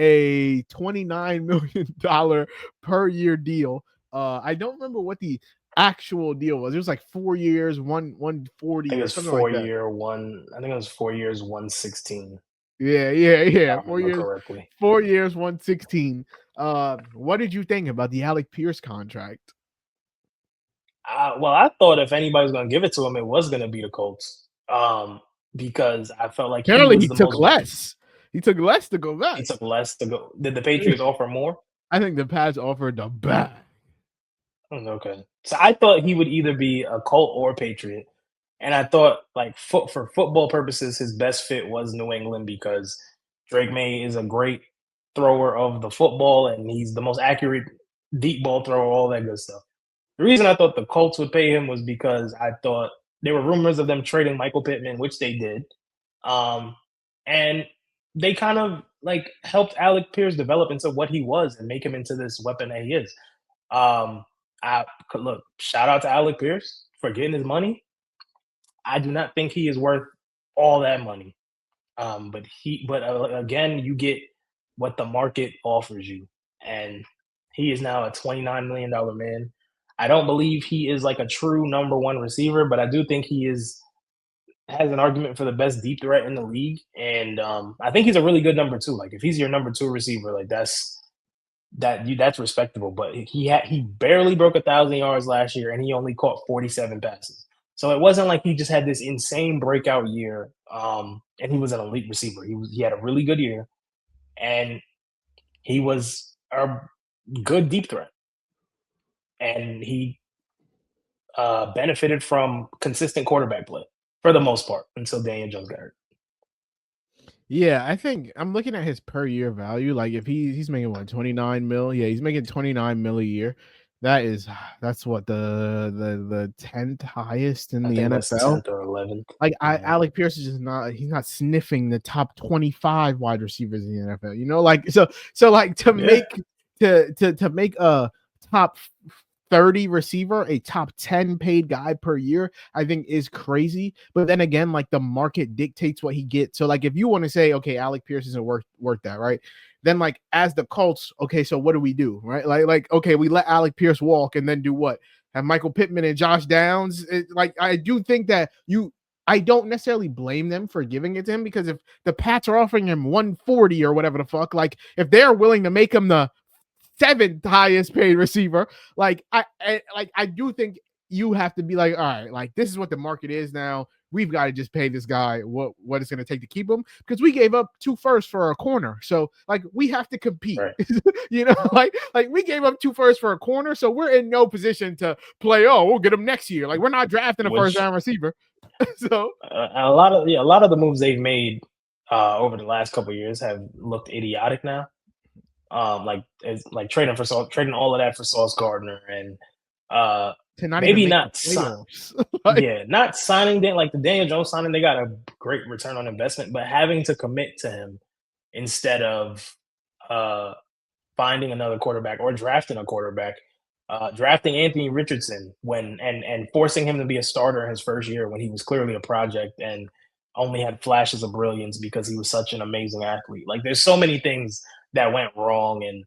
a $29 million per year deal. I don't remember what the actual deal was. It was like 4 years, 140. I think it was 4 year, I think it was 4 years, 116. Yeah. 4 years, correctly. 4 years, 116. What did you think about the Alec Pierce contract? Well, I thought if anybody was going to give it to him, it was going to be the Colts. Because I felt like apparently he took less. He took less to go back. He took less to go. Did the Patriots offer more? I think the Pats offered the bag. Okay. So I thought he would either be a Colt or a Patriot. And I thought, like, for football purposes, his best fit was New England because Drake May is a great thrower of the football, and he's the most accurate deep ball thrower, all that good stuff. The reason I thought the Colts would pay him was because I thought there were rumors of them trading Michael Pittman, which they did. And they kind of like helped Alec Pierce develop into what he was and make him into this weapon that he is. Look, shout out to Alec Pierce for getting his money. I do not think he is worth all that money. But again, you get what the market offers you, and He is now a $29 million man. I don't believe he is like a true number one receiver, but I do think he has an argument for the best deep threat in the league, and I think he's a really good number two. Like if he's your number two receiver, like that's respectable. But he barely broke 1,000 yards last year, and he only caught 47 passes. So it wasn't like he just had this insane breakout year, and he was an elite receiver. He had a really good year, and he was a good deep threat, and he benefited from consistent quarterback play for the most part until Daniel Jones got hurt. Yeah, I think I'm looking at his per year value. Like if he's making what 29 mil. Yeah, he's making 29 mil a year. That is that's what the 10th highest in I the think that's NFL. 10th or 11th. Like Yeah, Alec Pierce is just not he's not sniffing the top 25 wide receivers in the NFL. You know, like so like yeah, to make a top 30 receiver, a top 10 paid guy per year, I think is crazy. But then again, like the market dictates what he gets. So like if you want to say, okay, Alec Pierce isn't worth that, right? Then like as the Colts, okay, so what do we do? Right? Like okay, we let Alec Pierce walk and then do what? Have Michael Pittman and Josh Downs. Like I do think that I don't necessarily blame them for giving it to him because if the Pats are offering him 140 or whatever the fuck, like if they're willing to make him the seventh highest paid receiver. Like I do think you have to be like, all right, like this is what the market is now. We've got to just pay this guy what it's going to take to keep him because we gave up 2 firsts for a corner. So like we have to compete, right. you know, like we gave up 2 firsts for a corner. So we're in no position to play. Oh, we'll get him next year. Like we're not drafting a first Which round receiver. So a lot of the moves they've made over the last couple of years have looked idiotic now. Like it's like trading all of that for Sauce Gardner and uh to not even maybe make the not playoffs. Like, yeah, not signing like the Daniel Jones signing, they got a great return on investment, but having to commit to him instead of uh finding another quarterback or drafting a quarterback, drafting Anthony Richardson and forcing him to be a starter in his first year when he was clearly a project and only had flashes of brilliance because he was such an amazing athlete. Like there's so many things that went wrong, and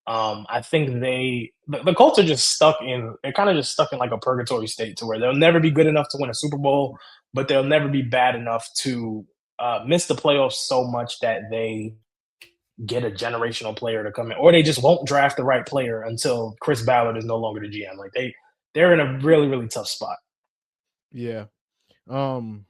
I think the Colts are just they're kind of just stuck in like a purgatory state to where they'll never be good enough to win a Super Bowl, but they'll never be bad enough to miss the playoffs so much that they get a generational player to come in, or they just won't draft the right player until Chris Ballard is no longer the GM. Like they're in a really really tough spot. yeah. Um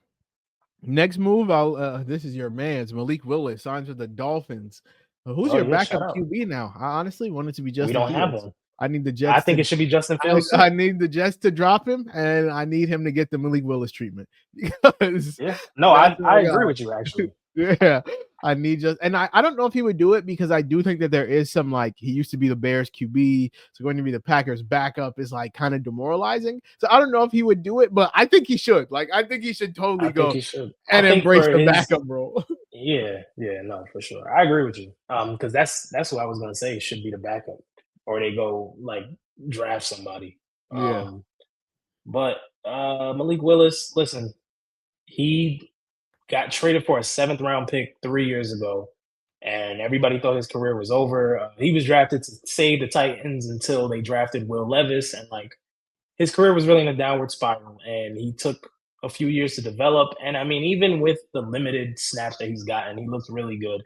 Next move, I'll this is your man's Malik Willis signs with the Dolphins. Who's Oh your yeah, shout backup out. QB now? I honestly want it to be We Justin don't have Fields. one. I need the I Jets think to it should be Justin Fields too. I need the Jets to drop him, and I need him to get the Malik Willis treatment because Yeah, no, that's I my agree guy. with you actually. Yeah, I need just, and I don't know if he would do it because I do think that there is some like he used to be the Bears QB, so going to be the Packers backup is like kind of demoralizing. So I don't know if he would do it, but I think he should. Like I think he should I totally think go he should. I and think embrace for the his backup role. yeah, no, for sure. I agree with you. Because that's what I was gonna say. It should be the backup, or they go like draft somebody. Yeah. Um, but Malik Willis, listen, he got traded for a seventh round pick 3 years ago, and everybody thought his career was over. He was drafted to save the Titans until they drafted Will Levis, and like his career was really in a downward spiral, and he took a few years to develop. And I mean, even with the limited snaps that he's gotten, he looks really good.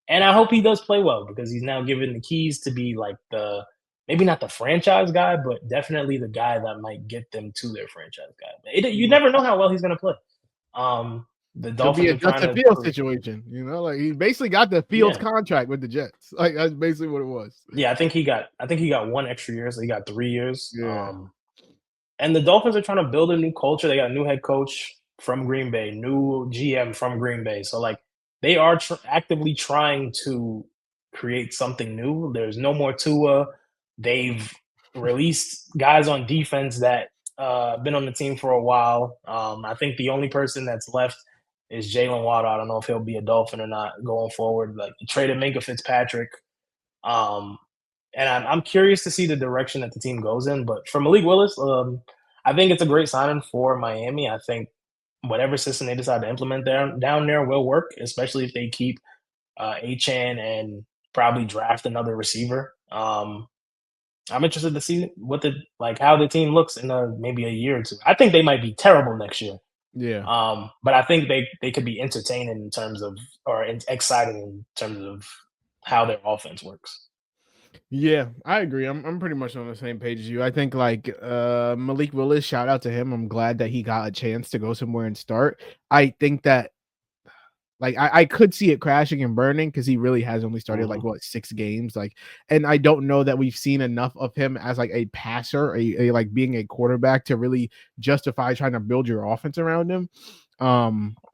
And I hope he does play well because he's now given the keys to be like the maybe not the franchise guy, but definitely the guy that might get them to their franchise guy. You never know how well he's going to play. Um, the Could be Dolphins a are trying Justin to, Fields situation, you know, like he basically got the Fields yeah, contract with the Jets. Like that's basically what it was. yeah. I think he got 1 extra year, so he got 3 years. Yeah. And the Dolphins are trying to build a new culture. They got a new head coach from Green Bay, new GM from Green Bay. So like they are actively trying to create something new. There's no more Tua. They've released guys on defense that been on the team for a while. I think the only person that's left is Jalen Waddle. I don't know if he'll be a Dolphin or not going forward. Like they traded Minka Fitzpatrick. Um, and I'm curious to see the direction that the team goes in. But for Malik Willis, I think it's a great signing for Miami. I think whatever system they decide to implement down there will work, especially if they keep Achan and probably draft another receiver. I'm interested to see how the team looks in maybe a year or two. I think they might be terrible next year. Yeah. But I think they could be entertaining in terms of or exciting in terms of how their offense works. Yeah, I agree. I'm pretty much on the same page as you. I think like Malik Willis, shout out to him. I'm glad that he got a chance to go somewhere and start. I think that like I could see it crashing and burning because he really has only started like Mhm. what 6 games. Like, and I don't know that we've seen enough of him as like a passer, a like being a quarterback to really justify trying to build your offense around him.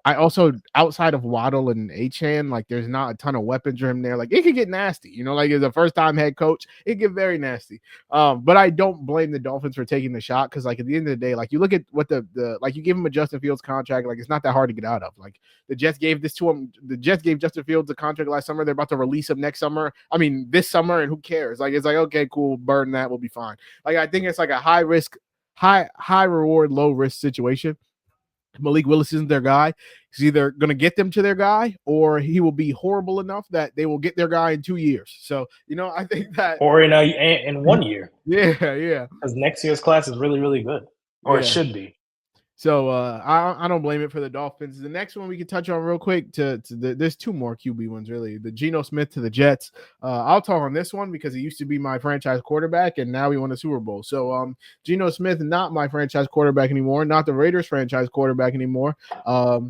I also outside of Waddle and Achan, like there's not a ton of weapons for him there. Like it could get nasty, like as a first time head coach, it get very nasty. But I don't blame the Dolphins for taking the shot because like at the end of the day, like you look at what the like you give him a Justin Fields contract, like it's not that hard to get out of. Like the Jets gave this to him. The Jets gave Justin Fields a contract last summer. They're about to release him next summer. I mean, this summer, and who cares? Like it's like okay, cool, burn that, we'll be fine. Like I think it's like a high risk, high reward, low risk situation. Malik Willis isn't their guy. He's either going to get them to their guy or he will be horrible enough that they will get their guy in 2 years. So, I think that, Or in 1 year, yeah, because next year's class is really, really good, or it yeah. should be. So I don't blame it for the Dolphins. The next one we can touch on real quick there's two more QB ones really. The Geno Smith to the Jets. I'll talk on this one because he used to be my franchise quarterback and now he won a Super Bowl. So Geno Smith not my franchise quarterback anymore, not the Raiders franchise quarterback anymore.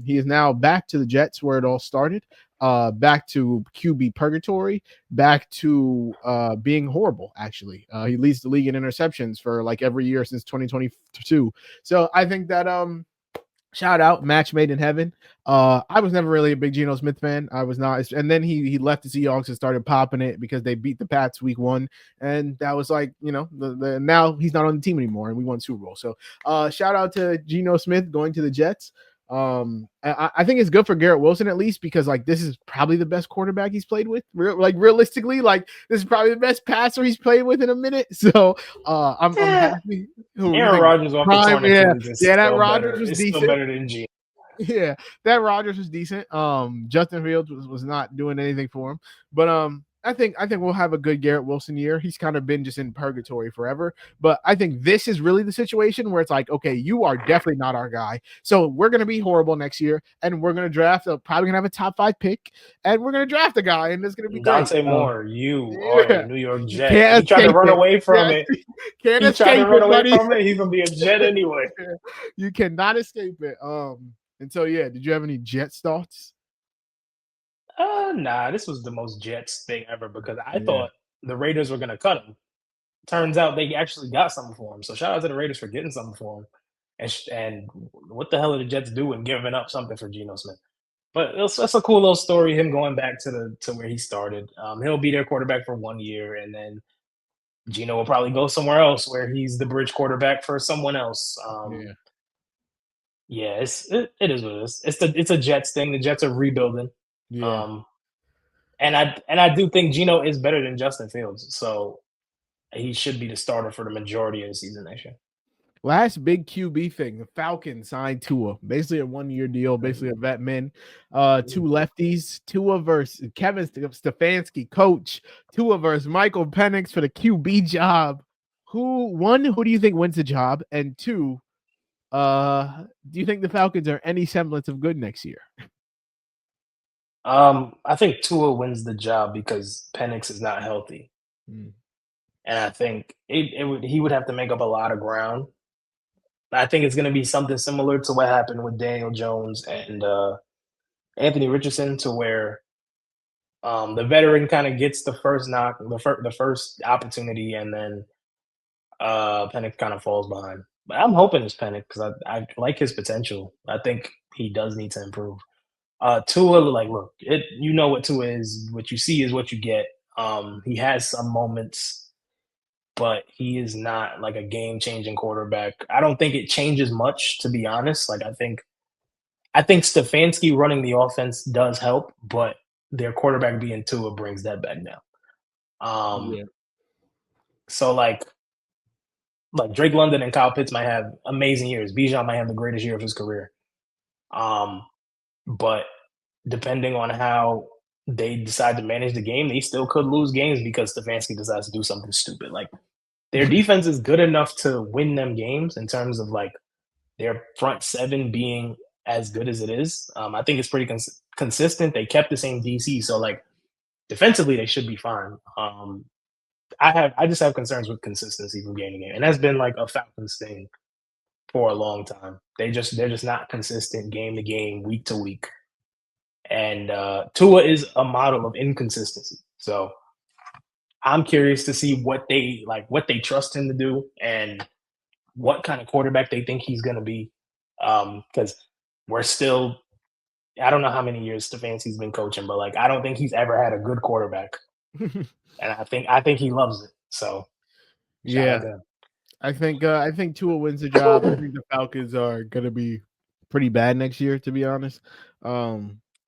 He is now back to the Jets where it all started. Back to QB purgatory, back to being horrible. Actually, he leads the league in interceptions for like every year since 2022. So I think that shout out, match made in heaven. I was never really a big Geno Smith fan. I was not, and then he left the Seahawks and started popping it because they beat the Pats week 1, and that was like the now he's not on the team anymore, and we won Super Bowl. So shout out to Geno Smith going to the Jets. I think it's good for Garrett Wilson at least because like this is probably the best quarterback he's played with. Realistically, like this is probably the best passer he's played with in a minute. So I'm Yeah, happy. Who you Aaron think? Rodgers off a Prime, torn yeah, Achilles is yeah. That still Rodgers better. was It's still decent. better than G. Yeah, that Rodgers was decent. Justin Fields was not doing anything for him, but I think we'll have a good Garrett Wilson year. He's kind of been just in purgatory forever, but I think this is really the situation where it's like, okay, you are definitely not our guy, so we're gonna be horrible next year, and we're gonna draft. Probably gonna have a top 5 pick, and we're gonna draft a guy, and it's gonna be great. Dante Moore, you are a Yeah, New York you Jet. can't He tried to escape run it. away from Yeah, it. can't He tried to escape run it, away buddy. from it. He's gonna be a Jet anyway. You cannot escape it. And so yeah, did you have any Jets thoughts? Nah, this was the most Jets thing ever because I Yeah, thought the Raiders were gonna cut him. Turns out they actually got something for him. So shout out to the Raiders for getting something for him. And what the hell are the Jets doing giving up something for Geno Smith? But that's a cool little story. Him going back to where he started. He'll be their quarterback for 1 year, and then Geno will probably go somewhere else where he's the bridge quarterback for someone else. yeah, Yeah, it is what it is. It's a Jets thing. The Jets are rebuilding. yeah. Um, and I do think Geno is better than Justin Fields, so he should be the starter for the majority of the season next year. Last big QB thing, the Falcons signed Tua, basically a 1-year deal, basically a vet min. Two lefties, Tua versus Kevin Stefanski, coach. Tua versus Michael Penix for the QB job. Who do you think wins the job? And two, do you think the Falcons are any semblance of good next year? I think Tua wins the job because Penix is not healthy, Mm, and I think he would have to make up a lot of ground. I think it's going to be something similar to what happened with Daniel Jones and Anthony Richardson, to where the veteran kind of gets the first knock, the first opportunity, and then Penix kind of falls behind. But I'm hoping it's Penix because I like his potential. I think he does need to improve. Tua, like, look, you know what Tua is. What you see is what you get. He has some moments, but he is not like a game changing quarterback. I don't think it changes much, to be honest. Like, I think Stefanski running the offense does help, but their quarterback being Tua brings that back down. Um, yeah, so like Drake London and Kyle Pitts might have amazing years. Bijan might have the greatest year of his career. Um, but depending on how they decide to manage the game, they still could lose games because Stefanski decides to do something stupid. Like their defense is good enough to win them games in terms of like their front seven being as good as it is. I think it's pretty consistent. They kept the same DC, so like defensively they should be fine. I just have concerns with consistency from game to game, and that's been like a Falcons thing for a long time. They're just not consistent game to game, week to week, and Tua is a model of inconsistency. So I'm curious to see what they trust him to do, and what kind of quarterback they think he's going to be. Because we're still, I don't know how many years Stefanski's been coaching, but like I don't think he's ever had a good quarterback, and I think he loves it. So shout out Yeah, to him. I think Tua wins the job. I think the Falcons are gonna be pretty bad next year, to be honest.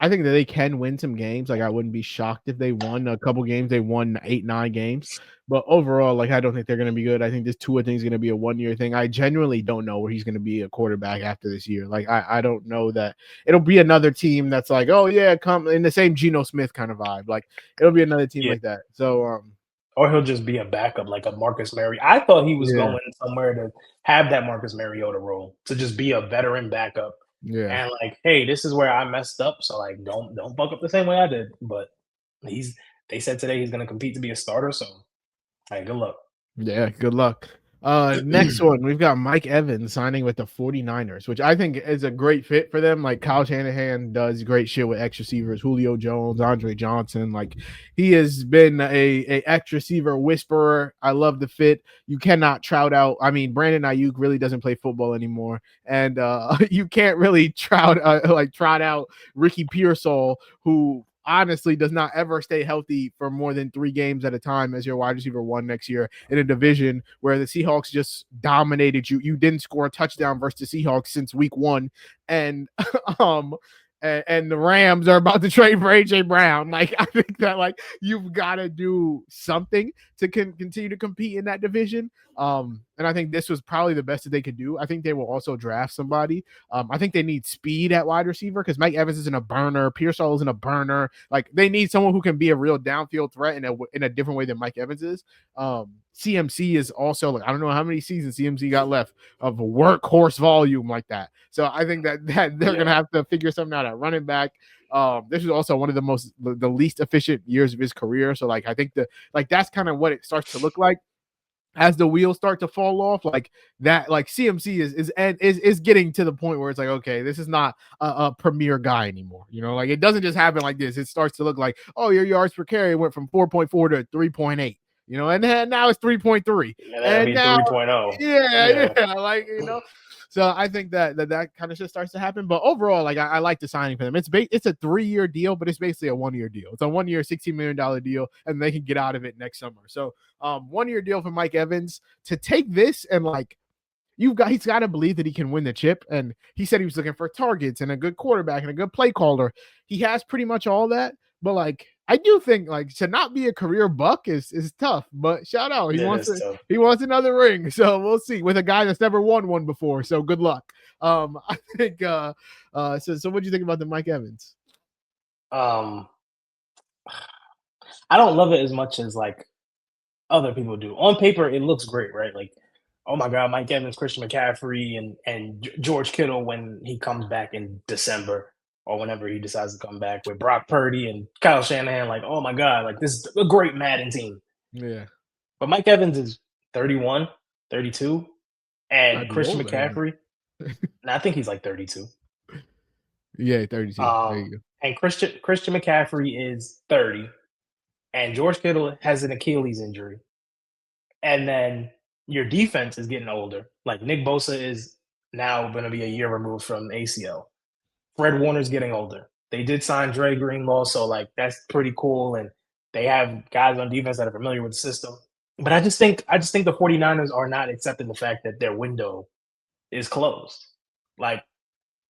I think that they can win some games. Like I wouldn't be shocked if they won a couple games. They won 8, 9 games, but overall, like I don't think they're gonna be good. I think this Tua thing is gonna be a 1 year thing. I genuinely don't know where he's gonna be a quarterback after this year. Like I don't know that it'll be another team that's like, oh yeah, come in the same Geno Smith kind of vibe. Like it'll be another team Yeah, like that. So or he'll just be a backup like a Marcus Mariota. I thought he was yeah, going somewhere to have that Marcus Mariota role to just be a veteran backup. yeah. And like, hey, this is where I messed up, so like, don't fuck up the same way I did. But he's they said today he's going to compete to be a starter, so hey, good luck. Yeah, good luck. Next one, we've got Mike Evans signing with the 49ers, which I think is a great fit for them. Like Kyle Shanahan does great shit with X receivers, Julio Jones, Andre Johnson. Like he has been a X receiver whisperer. I love the fit. You cannot trout out. I mean, Brandon Ayuk really doesn't play football anymore, and you can't really trot out Ricky Pearsall, who honestly does not ever stay healthy for more than 3 games at a time as your wide receiver 1 next year in a division where the Seahawks just dominated you. You didn't score a touchdown versus the Seahawks since week 1, and um and the Rams are about to trade for AJ Brown. Like I think that like you've got to do something to continue to compete in that division. And I think this was probably the best that they could do. I think they will also draft somebody. I think they need speed at wide receiver because Mike Evans isn't a burner. Pearsall isn't a burner. Like they need someone who can be a real downfield threat in a different way than Mike Evans is. CMC is also like I don't know how many seasons CMC got left of workhorse volume like that. So I think that they're gonna have to figure something out at running back. This is also one of the least efficient years of his career. So like I think that's kind of what it starts to look like as the wheels start to fall off, like that, like CMC is getting to the point where it's like, okay, this is not a premier guy anymore. You know, like it doesn't just happen like this. It starts to look like, oh, your yards per carry went from 4.4 to 3.8. You know, and then now it's 3.3, Yeah, that'll and be now 3.0. yeah, Yeah. like So I think that kind of shit starts to happen. But overall, like I like the signing for them. It's a 3-year deal, but it's basically a 1-year deal. It's a 1-year, $16 million deal, and they can get out of it next summer. So 1-year deal for Mike Evans to take this and like he's got to believe that he can win the chip. And he said he was looking for targets and a good quarterback and a good play caller. He has pretty much all that. But like I do think like to not be a career buck is tough. But shout out, It is tough. he wants another ring. So we'll see with a guy that's never won one before. So good luck. I think so what do you think about the Mike Evans? Um, I don't love it as much as like other people do. On paper, it looks great, right? Like, oh my God, Mike Evans, Christian McCaffrey, and George Kittle when he comes back in December or whenever he decides to come back with Brock Purdy and Kyle Shanahan. Like, oh my God, like this is a great Madden team. Yeah. But Mike Evans is 31, 32, Might and be Christian older than McCaffrey, and I think he's like 32. yeah, 32. There you go. And Christian McCaffrey is 30, and George Kittle has an Achilles injury. And then your defense is getting older. Like Nick Bosa is now going to be a year removed from ACL. Fred Warner's getting older. They did sign Dre Greenlaw, so like that's pretty cool. And they have guys on defense that are familiar with the system. But I just think the 49ers are not accepting the fact that their window is closed. Like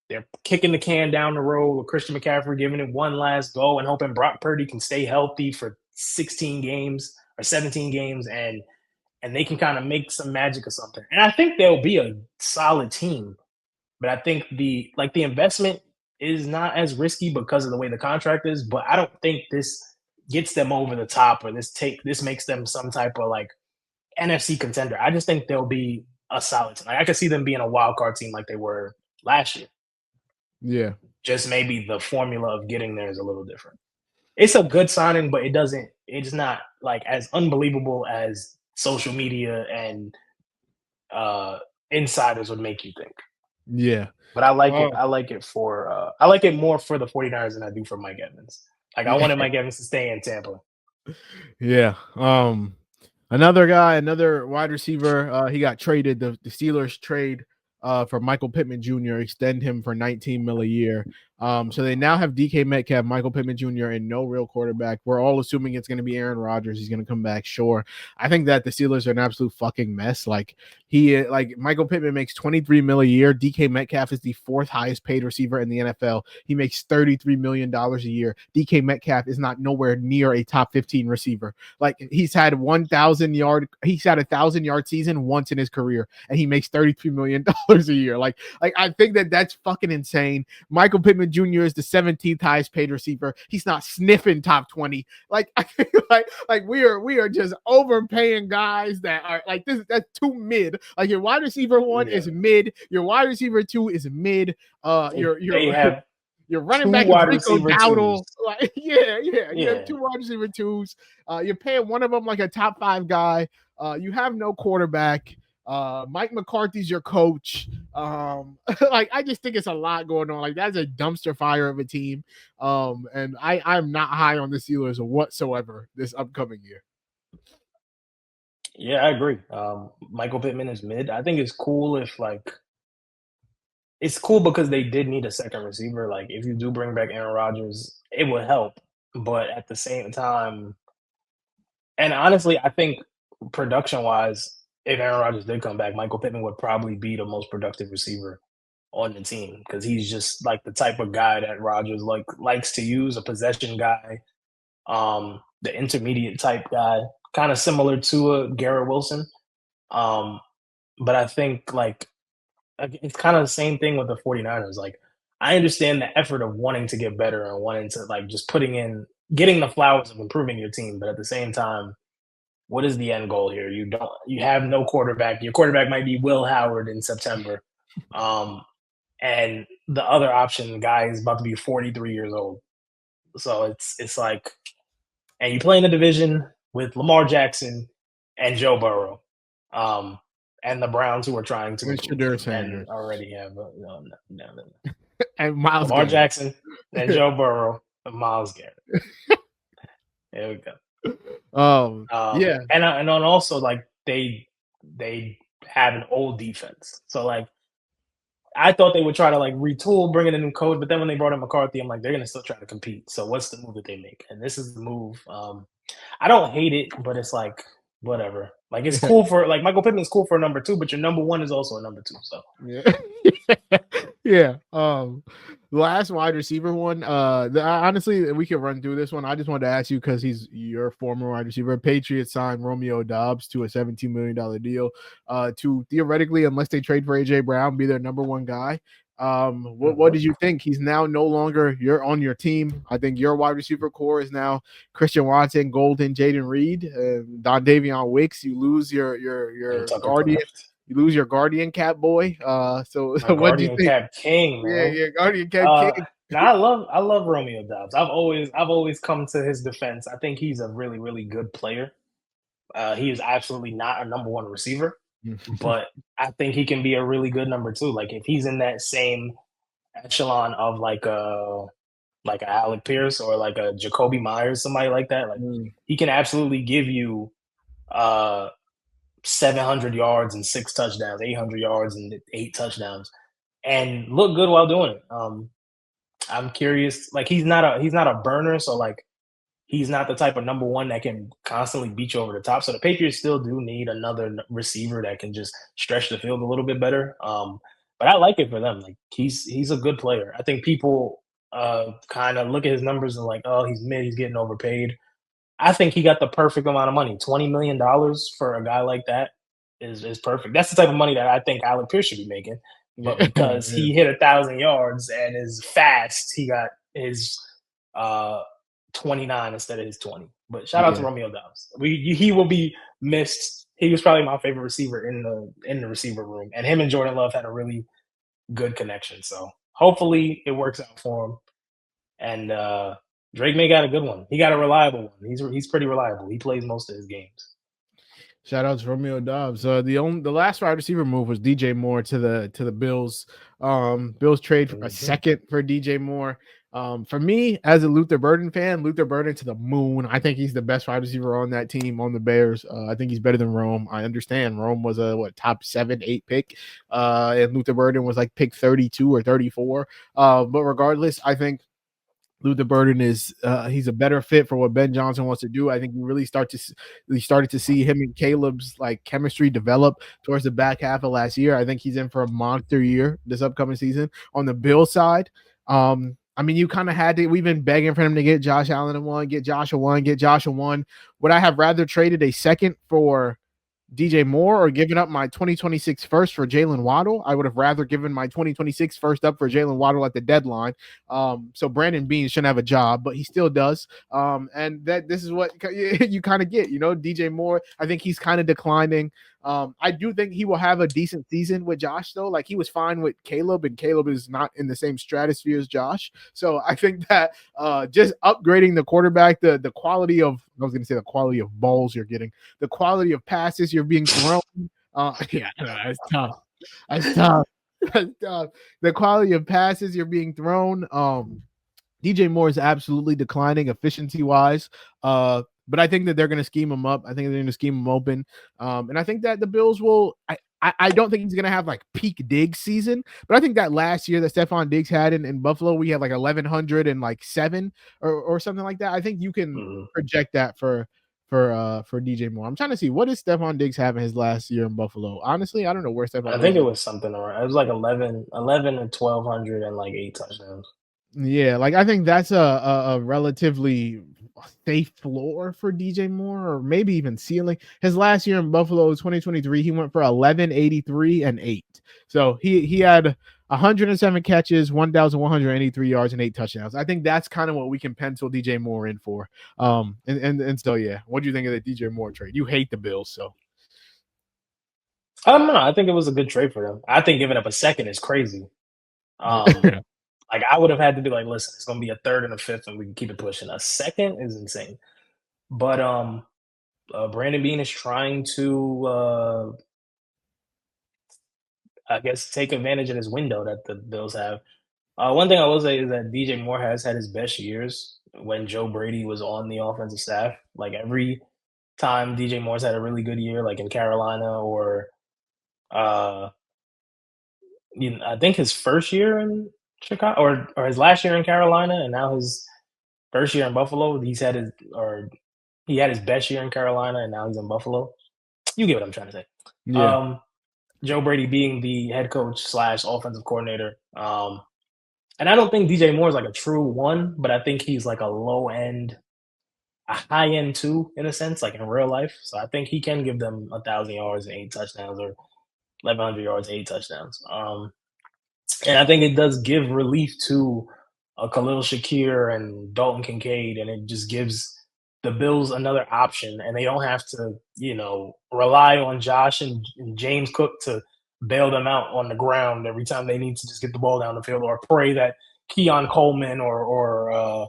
they're kicking the can down the road with Christian McCaffrey, giving it one last go and hoping Brock Purdy can stay healthy for 16 games or 17 games and they can kind of make some magic or something. And I think they'll be a solid team. But I think the investment is not as risky because of the way the contract is. But I don't think this gets them over the top or this makes them some type of like NFC contender. I just think they'll be a solid team. Like, I could see them being a wild card team like they were last year. Yeah. Just maybe the formula of getting there is a little different. It's a good signing, but it's not like as unbelievable as social media and insiders would make you think. Yeah. But I like it. Oh, I like it more for the 49ers than I do for Mike Evans. Like, I yeah. wanted Mike Evans to stay in Tampa. Yeah. Another guy, another wide receiver. He got traded. The Steelers trade for Michael Pittman Jr. Extend him for 19 mil a year. So they now have DK Metcalf, Michael Pittman Jr., and no real quarterback. We're all assuming it's going to be Aaron Rodgers. He's going to come back. Sure. I think that the Steelers are an absolute fucking mess. Like Michael Pittman makes 23 mil a year. DK Metcalf is the fourth highest paid receiver in the NFL. He makes $33 million a year. DK Metcalf is not nowhere near a top 15 receiver. Like, he's had a 1,000-yard season once in his career, and he makes $33 million a year. Like I think that's fucking insane. Michael Pittman Jr. is the 17th highest paid receiver. He's not sniffing top 20. Like, I think we are just overpaying guys that are like this. That's too mid. Like, your wide receiver one is mid. Your wide receiver two is mid. They have Your running two back is wide Rico receiver twos. Dowdle. Like, yeah. You have Yeah. two wide receiver twos. You're paying one of them like a top 5 guy. You have no quarterback. Mike McCarthy's your coach. Like, I just think it's a lot going on. Like, that's a dumpster fire of a team. And I'm not high on the Steelers whatsoever this upcoming year. Yeah, I agree. Michael Pittman is mid. I think it's cool it's cool because they did need a second receiver. Like, if you do bring back Aaron Rodgers, it would help. But at the same time, and honestly, I think production wise, if Aaron Rodgers did come back, Michael Pittman would probably be the most productive receiver on the team because he's just like the type of guy that Rodgers likes to use, a possession guy, the intermediate type guy, kind of similar to a Garrett Wilson. But I think it's kind of the same thing with the 49ers. Like, I understand the effort of wanting to get better and wanting to just getting the flowers of improving your team, but at the same time, what is the end goal here? You have no quarterback. Your quarterback might be Will Howard in September. And the other option, the guy is about to be 43 years old. So it's like, and you play in the division with Lamar Jackson and Joe Burrow, and the Browns, who are trying to improve and already have no. And Miles Lamar Garrett. Jackson and Joe Burrow and Miles Garrett. There we go. Yeah, and also they have an old defense, so I thought they would try to retool, bring in a new coach, but then when they brought in McCarthy, I'm like, they're gonna still try to compete. So what's the move that they make? And this is the move. I don't hate it, but it's like whatever. Like, it's cool for Michael Pittman's cool for a number 2, but your number 1 is also a number 2. So yeah. Last wide receiver one. Honestly, we can run through this one. I just wanted to ask you because he's your former wide receiver. Patriots signed Romeo Doubs to a $17 million deal. To theoretically, unless they trade for AJ Brown, be their number 1 guy. What did you think? He's now no longer on your team. I think your wide receiver core is now Christian Watson, Golden, Jaden Reed, Don Davion Wicks. You lose your guardian. Craft. You lose your guardian cap boy. So what do you think? Cap king, man. Yeah, guardian cap king. Now I love Romeo Doubs. I've always come to his defense. I think he's a really, really good player. He is absolutely not a number 1 receiver, but I think he can be a really good number 2. Like, if he's in that same echelon of a Alec Pierce or a Jacoby Myers, somebody like that, he can absolutely give you 700 yards and 6 touchdowns, 800 yards and 8 touchdowns, and look good while doing it. I'm curious. He's not a burner, so he's not the type of number 1 that can constantly beat you over the top. So the Patriots still do need another receiver that can just stretch the field a little bit better. But I like it for them. He's a good player. I think people kind of look at his numbers and oh, he's mid, he's getting overpaid. I think he got the perfect amount of money. $20 million for a guy like that is perfect. That's the type of money that I think Alec Pierce should be making. But because he hit 1,000 yards and is fast, he got his 29 instead of his 20. But shout out to Romeo Doubs. He will be missed he was probably my favorite receiver in the receiver room, and him and Jordan Love had a really good connection. So hopefully it works out for him. And Drake May got a good one. He got a reliable one. He's pretty reliable. He plays most of his games. Shout out to Romeo Dobbs. The last wide receiver move was DJ Moore to the Bills. Bills trade a second for DJ Moore. For me, as a Luther Burden fan, Luther Burden to the moon. I think he's the best wide receiver on that team, on the Bears. I think he's better than Rome. I understand Rome was a top 7, 8 pick, and Luther Burden was like pick 32 or 34. But regardless, I think Luther Burden is he's a better fit for what Ben Johnson wants to do. I think we started to see him and Caleb's like chemistry develop towards the back half of last year. I think he's in for a monster year this upcoming season. On the Bill side, I mean, you kind of had to. We've been begging for him to get Josh Allen in one, get Joshua one, get Joshua one. Would I have rather traded a second for DJ Moore or giving up my 2026 first for Jalen Waddle? I would have rather given my 2026 first up for Jalen Waddle at the deadline. So Brandon Beane shouldn't have a job, but he still does. And this is what you kind of get, DJ Moore. I think he's kind of declining. I do think he will have a decent season with Josh, though. Like, he was fine with Caleb, and Caleb is not in the same stratosphere as Josh. So I think that just upgrading the quarterback, the quality of, I was going to say the quality of balls you're getting, the quality of passes you're being thrown. Yeah, that's tough. That's tough. That's tough. The quality of passes you're being thrown. DJ Moore is absolutely declining efficiency-wise. But I think that they're going to scheme him up. I think they're going to scheme him open. And I think that the Bills will I don't think he's going to have like peak Diggs season, but I think that last year that Stephon Diggs had in Buffalo, we had like 1,107 or something like that. I think you can project that for DJ Moore. I'm trying to see, what does Stephon Diggs have in his last year in Buffalo? Honestly, I don't know where Stephon I think it was something around. It was like 11 and 1,200 and like 8 touchdowns. Yeah, like I think that's a relatively safe floor for DJ Moore, or maybe even ceiling. His last year in Buffalo, 2023, he went for 1,183 and 8. So he had 107 catches, 1,183 yards, and 8 touchdowns. I think that's kind of what we can pencil DJ Moore in for. And so yeah, what do you think of the DJ Moore trade? You hate the Bills, so. I don't know. I think it was a good trade for them. I think giving up a second is crazy. Like, I would have had to be like, listen, it's going to be a third and a fifth, and we can keep it pushing. A second is insane. But Brandon Beane is trying to, I guess, take advantage of this window that the Bills have. One thing I will say is that DJ Moore has had his best years when Joe Brady was on the offensive staff. Like, every time DJ Moore's had a really good year, like in Carolina or I think his first year in Chicago or his last year in Carolina, and now his first year in Buffalo. He had his best year in Carolina, and now he's in Buffalo. You get what I'm trying to say. Yeah. Joe Brady being the head coach / offensive coordinator. And I don't think DJ Moore is like a true one, but I think he's like a low end, a high end two in a sense, like in real life. So I think he can give them 1,000 yards and 8 touchdowns, or 1,100 yards, 8 touchdowns. And I think it does give relief to Khalil Shakir and Dalton Kincaid, and it just gives the Bills another option, and they don't have to, rely on Josh and James Cook to bail them out on the ground every time they need to just get the ball down the field, or pray that Keon Coleman or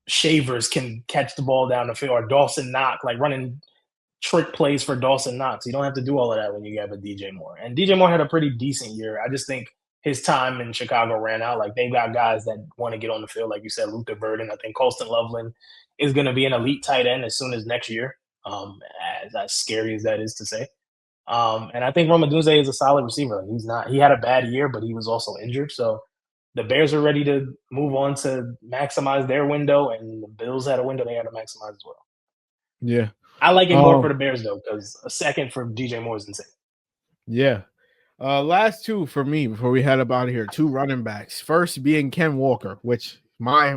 Shavers can catch the ball down the field, or Dawson Knox, like running trick plays for Dawson Knox. You don't have to do all of that when you have a DJ Moore. And DJ Moore had a pretty decent year. I just think his time in Chicago ran out. Like, they've got guys that want to get on the field, like you said, Luther Burden. I think Colston Loveland is going to be an elite tight end as soon as next year, as scary as that is to say. And I think Romadunze is a solid receiver. He had a bad year, but he was also injured. So the Bears are ready to move on to maximize their window, and the Bills had a window they had to maximize as well. Yeah. I like it more for the Bears, though, because a second for DJ Moore is insane. Yeah. Last two for me before we head up out of here. 2 running backs. First being Ken Walker, which my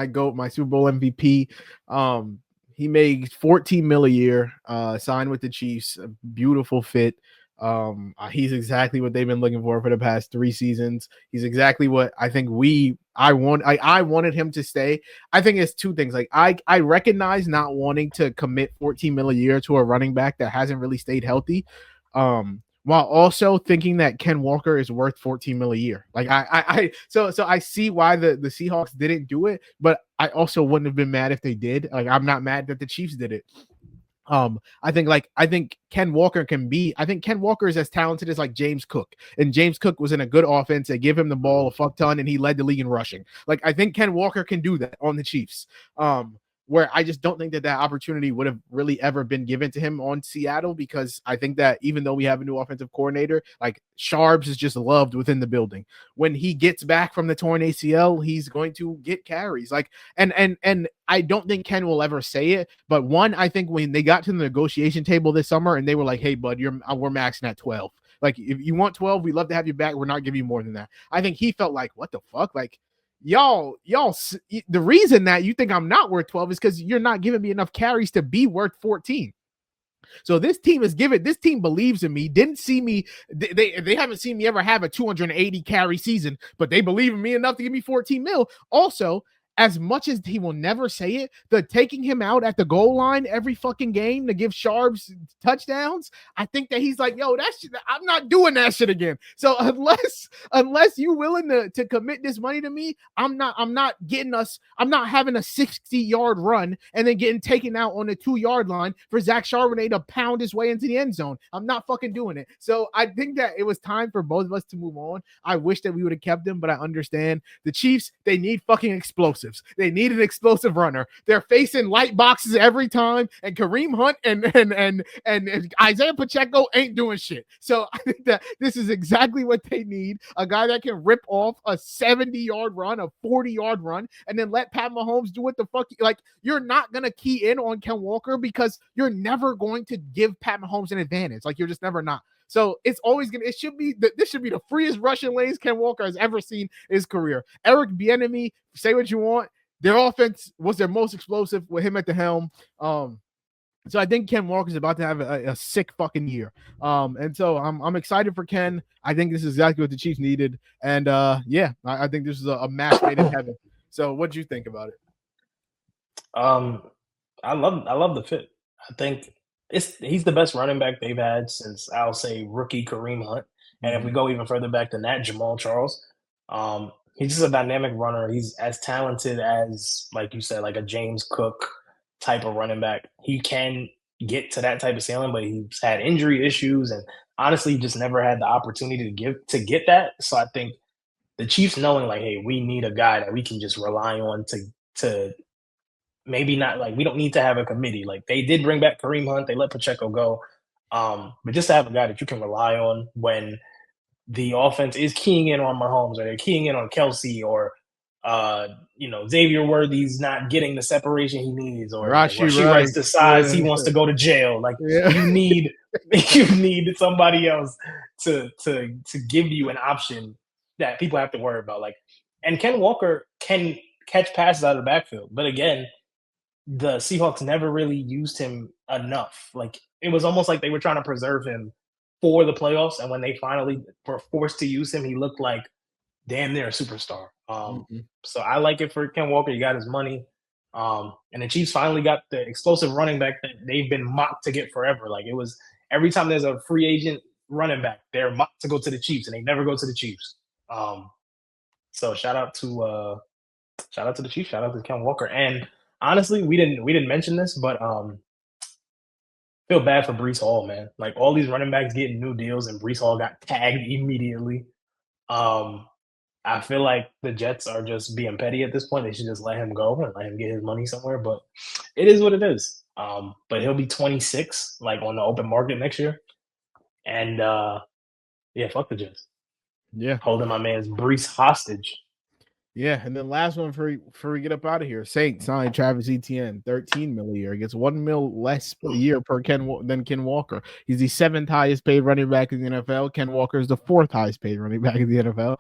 GOAT, my Super Bowl MVP. He made $14 million a year, signed with the Chiefs. A beautiful fit. He's exactly what they've been looking for the past 3 seasons. He's exactly what I think I wanted him to stay. I think it's two things. Like I recognize not wanting to commit 14 mil a year to a running back that hasn't really stayed healthy. While also thinking that Ken Walker is worth 14 mil a year. Like so I see why the Seahawks didn't do it, but I also wouldn't have been mad if they did. Like I'm not mad that the Chiefs did it. I think Ken Walker I think Ken Walker is as talented as like James Cook, and James Cook was in a good offense. They give him the ball a fuck ton, and he led the league in rushing. Like I think Ken Walker can do that on the Chiefs. Where I just don't think that opportunity would have really ever been given to him on Seattle, because I think that even though we have a new offensive coordinator, like Sharps is just loved within the building. When he gets back from the torn ACL, he's going to get carries. Like, and I don't think Ken will ever say it, but one, I think when they got to the negotiation table this summer and they were like, "Hey, bud, we're maxing at 12. Like, if you want 12, we'd love to have you back. We're not giving you more than that." I think he felt like, "What the fuck?" Like, y'all, the reason that you think I'm not worth 12 is because you're not giving me enough carries to be worth 14. So this team believes in me. Didn't see me. They haven't seen me ever have a 280 carry season, but they believe in me enough to give me 14 mil. Also, as much as he will never say it, the taking him out at the goal line every fucking game to give Sharps touchdowns, I think that he's like, yo, I'm not doing that shit again. So unless you willing to commit this money to me, I'm not having a 60-yard run and then getting taken out on the 2-yard line for Zach Charbonnet to pound his way into the end zone. I'm not fucking doing it. So I think that it was time for both of us to move on. I wish that we would have kept him, but I understand the Chiefs, they need fucking explosives. They need an explosive runner. They're facing light boxes every time, and Kareem Hunt and Isaiah Pacheco ain't doing shit. So I think that this is exactly what they need. A guy that can rip off a 70-yard run, a 40-yard run, and then let Pat Mahomes do what the fuck. Like, you're not going to key in on Ken Walker because you're never going to give Pat Mahomes an advantage. Like, you're just never not. So this should be the freest rushing lanes Ken Walker has ever seen in his career. Eric Bieniemy, say what you want, their offense was their most explosive with him at the helm. So I think Ken Walker is about to have a sick fucking year. And so I'm excited for Ken. I think this is exactly what the Chiefs needed. And I think this is a match made in heaven. So what do you think about it? I love the fit. I think he's the best running back they've had since, I'll say, rookie Kareem Hunt. And if we go even further back than that, Jamal Charles. He's just a dynamic runner. He's as talented as, like you said, like a James Cook type of running back. He can get to that type of ceiling, but he's had injury issues and honestly just never had the opportunity to get that. So I think the Chiefs knowing like, hey, we need a guy that we can just rely on to maybe not, like, we don't need to have a committee. Like, they did bring back Kareem Hunt, they let Pacheco go. But just to have a guy that you can rely on when the offense is keying in on Mahomes, or they're keying in on Kelsey, or Xavier Worthy's not getting the separation he needs, or Rashee Rice decides he wants to go to jail. Like, you need somebody else to give you an option that people have to worry about. Like, and Ken Walker can catch passes out of the backfield, but again, the Seahawks never really used him enough. Like, it was almost like they were trying to preserve him for the playoffs, and when they finally were forced to use him, he looked like damn near a superstar. So I like it for Ken Walker. He got his money. And the Chiefs finally got the explosive running back that they've been mocked to get forever. Like, it was every time there's a free agent running back, they're mocked to go to the Chiefs, and they never go to the Chiefs. So shout out to the Chiefs. Shout out to Ken Walker. And honestly, we didn't mention this, but feel bad for Breece Hall, man. Like, all these running backs getting new deals, and Breece Hall got tagged immediately. I feel like the Jets are just being petty at this point. They should just let him go and let him get his money somewhere. But it is what it is. But he'll be 26, like, on the open market next year. And fuck the Jets. Yeah, holding my man's Breece hostage. Yeah, and then last one before we get up out of here, Saints signed Travis Etienne, 13 mil a year. He gets 1 mil less a year than Ken Walker. He's the 7th highest paid running back in the NFL. Ken Walker is the 4th highest paid running back in the NFL.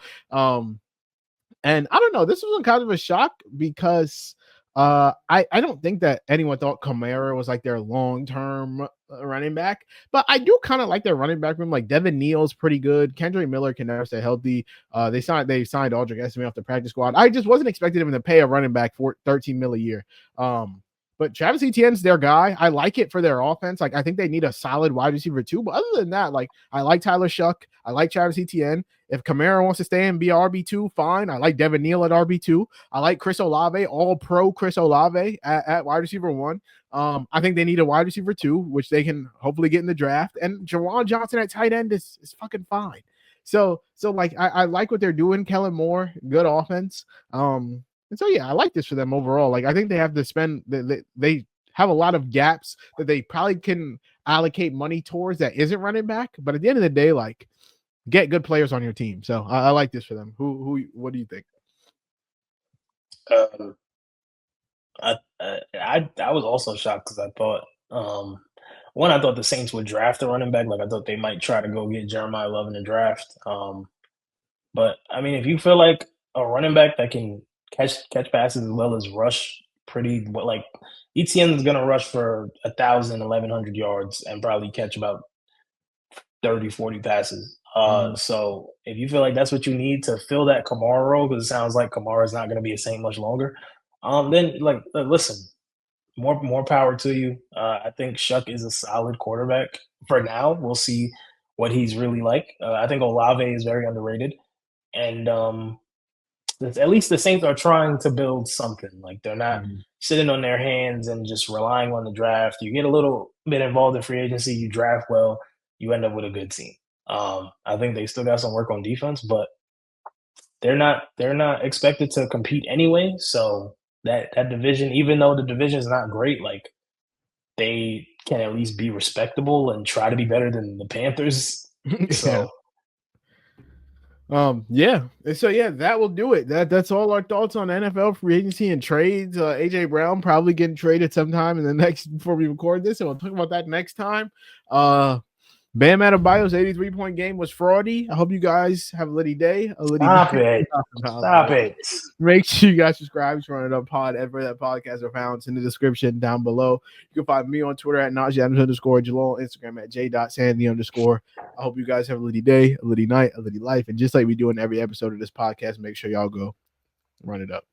And I don't know, this was kind of a shock because I don't think that anyone thought Kamara was like their long-term running back, but I do kind of like their running back room. Like Devin Neal's pretty good. Kendrick Miller can never stay healthy. They signed Aldrick Esme off the practice squad. I just wasn't expecting them to pay a running back for 13 mil a year. But Travis Etienne's their guy. I like it for their offense. Like, I think they need a solid wide receiver too. But other than that, like, I like Tyler Shuck. I like Travis Etienne. If Kamara wants to stay and be RB2, fine. I like Devin Neal at RB2. I like Chris Olave, all pro Chris Olave at wide receiver 1. I think they need a wide receiver 2, which they can hopefully get in the draft. And Jawan Johnson at tight end is fucking fine. So like, I like what they're doing. Kellen Moore, good offense. And so, yeah, I like this for them overall. Like, I think they have to spend, they have a lot of gaps that they probably can allocate money towards that isn't running back. But at the end of the day, like, get good players on your team. So I like this for them. What do you think? Um, I was also shocked because I thought, one, I thought the Saints would draft a running back. Like, I thought they might try to go get Jeremiah Love in the draft. But I mean, if you feel like a running back that can catch passes as well as rush pretty well, like Etienne's gonna rush for 1,000, 1,100 yards and probably catch about 30, 40 passes. So if you feel like that's what you need to fill that Kamara role, because it sounds like Kamara's not gonna be a Saint much longer, then listen, more power to you. I think Shuck is a solid quarterback for now. We'll see what he's really like. I think Olave is very underrated. And at least the Saints are trying to build something. Like, they're not sitting on their hands and just relying on the draft. You get a little bit involved in free agency, you draft well, you end up with a good team. I think they still got some work on defense, but they're not expected to compete anyway. So that division, even though the division is not great, like, they can at least be respectable and try to be better than the Panthers. Yeah. So Yeah. And so, yeah, that will do it. That's all our thoughts on NFL free agency and trades. AJ Brown probably getting traded sometime in the next before we record this, and we'll talk about that next time. Bam Adebayo's 83-point game was fraudy. I hope you guys have a litty day. stop it. Stop it. Make sure you guys subscribe to Run It Up Pod. Everywhere that podcast are found. It's in the description down below. You can find me on Twitter at @Najee_, Jalil on Instagram at j.sandy_. I hope you guys have a litty day, a litty night, a litty life. And just like we do in every episode of this podcast, make sure y'all go run it up.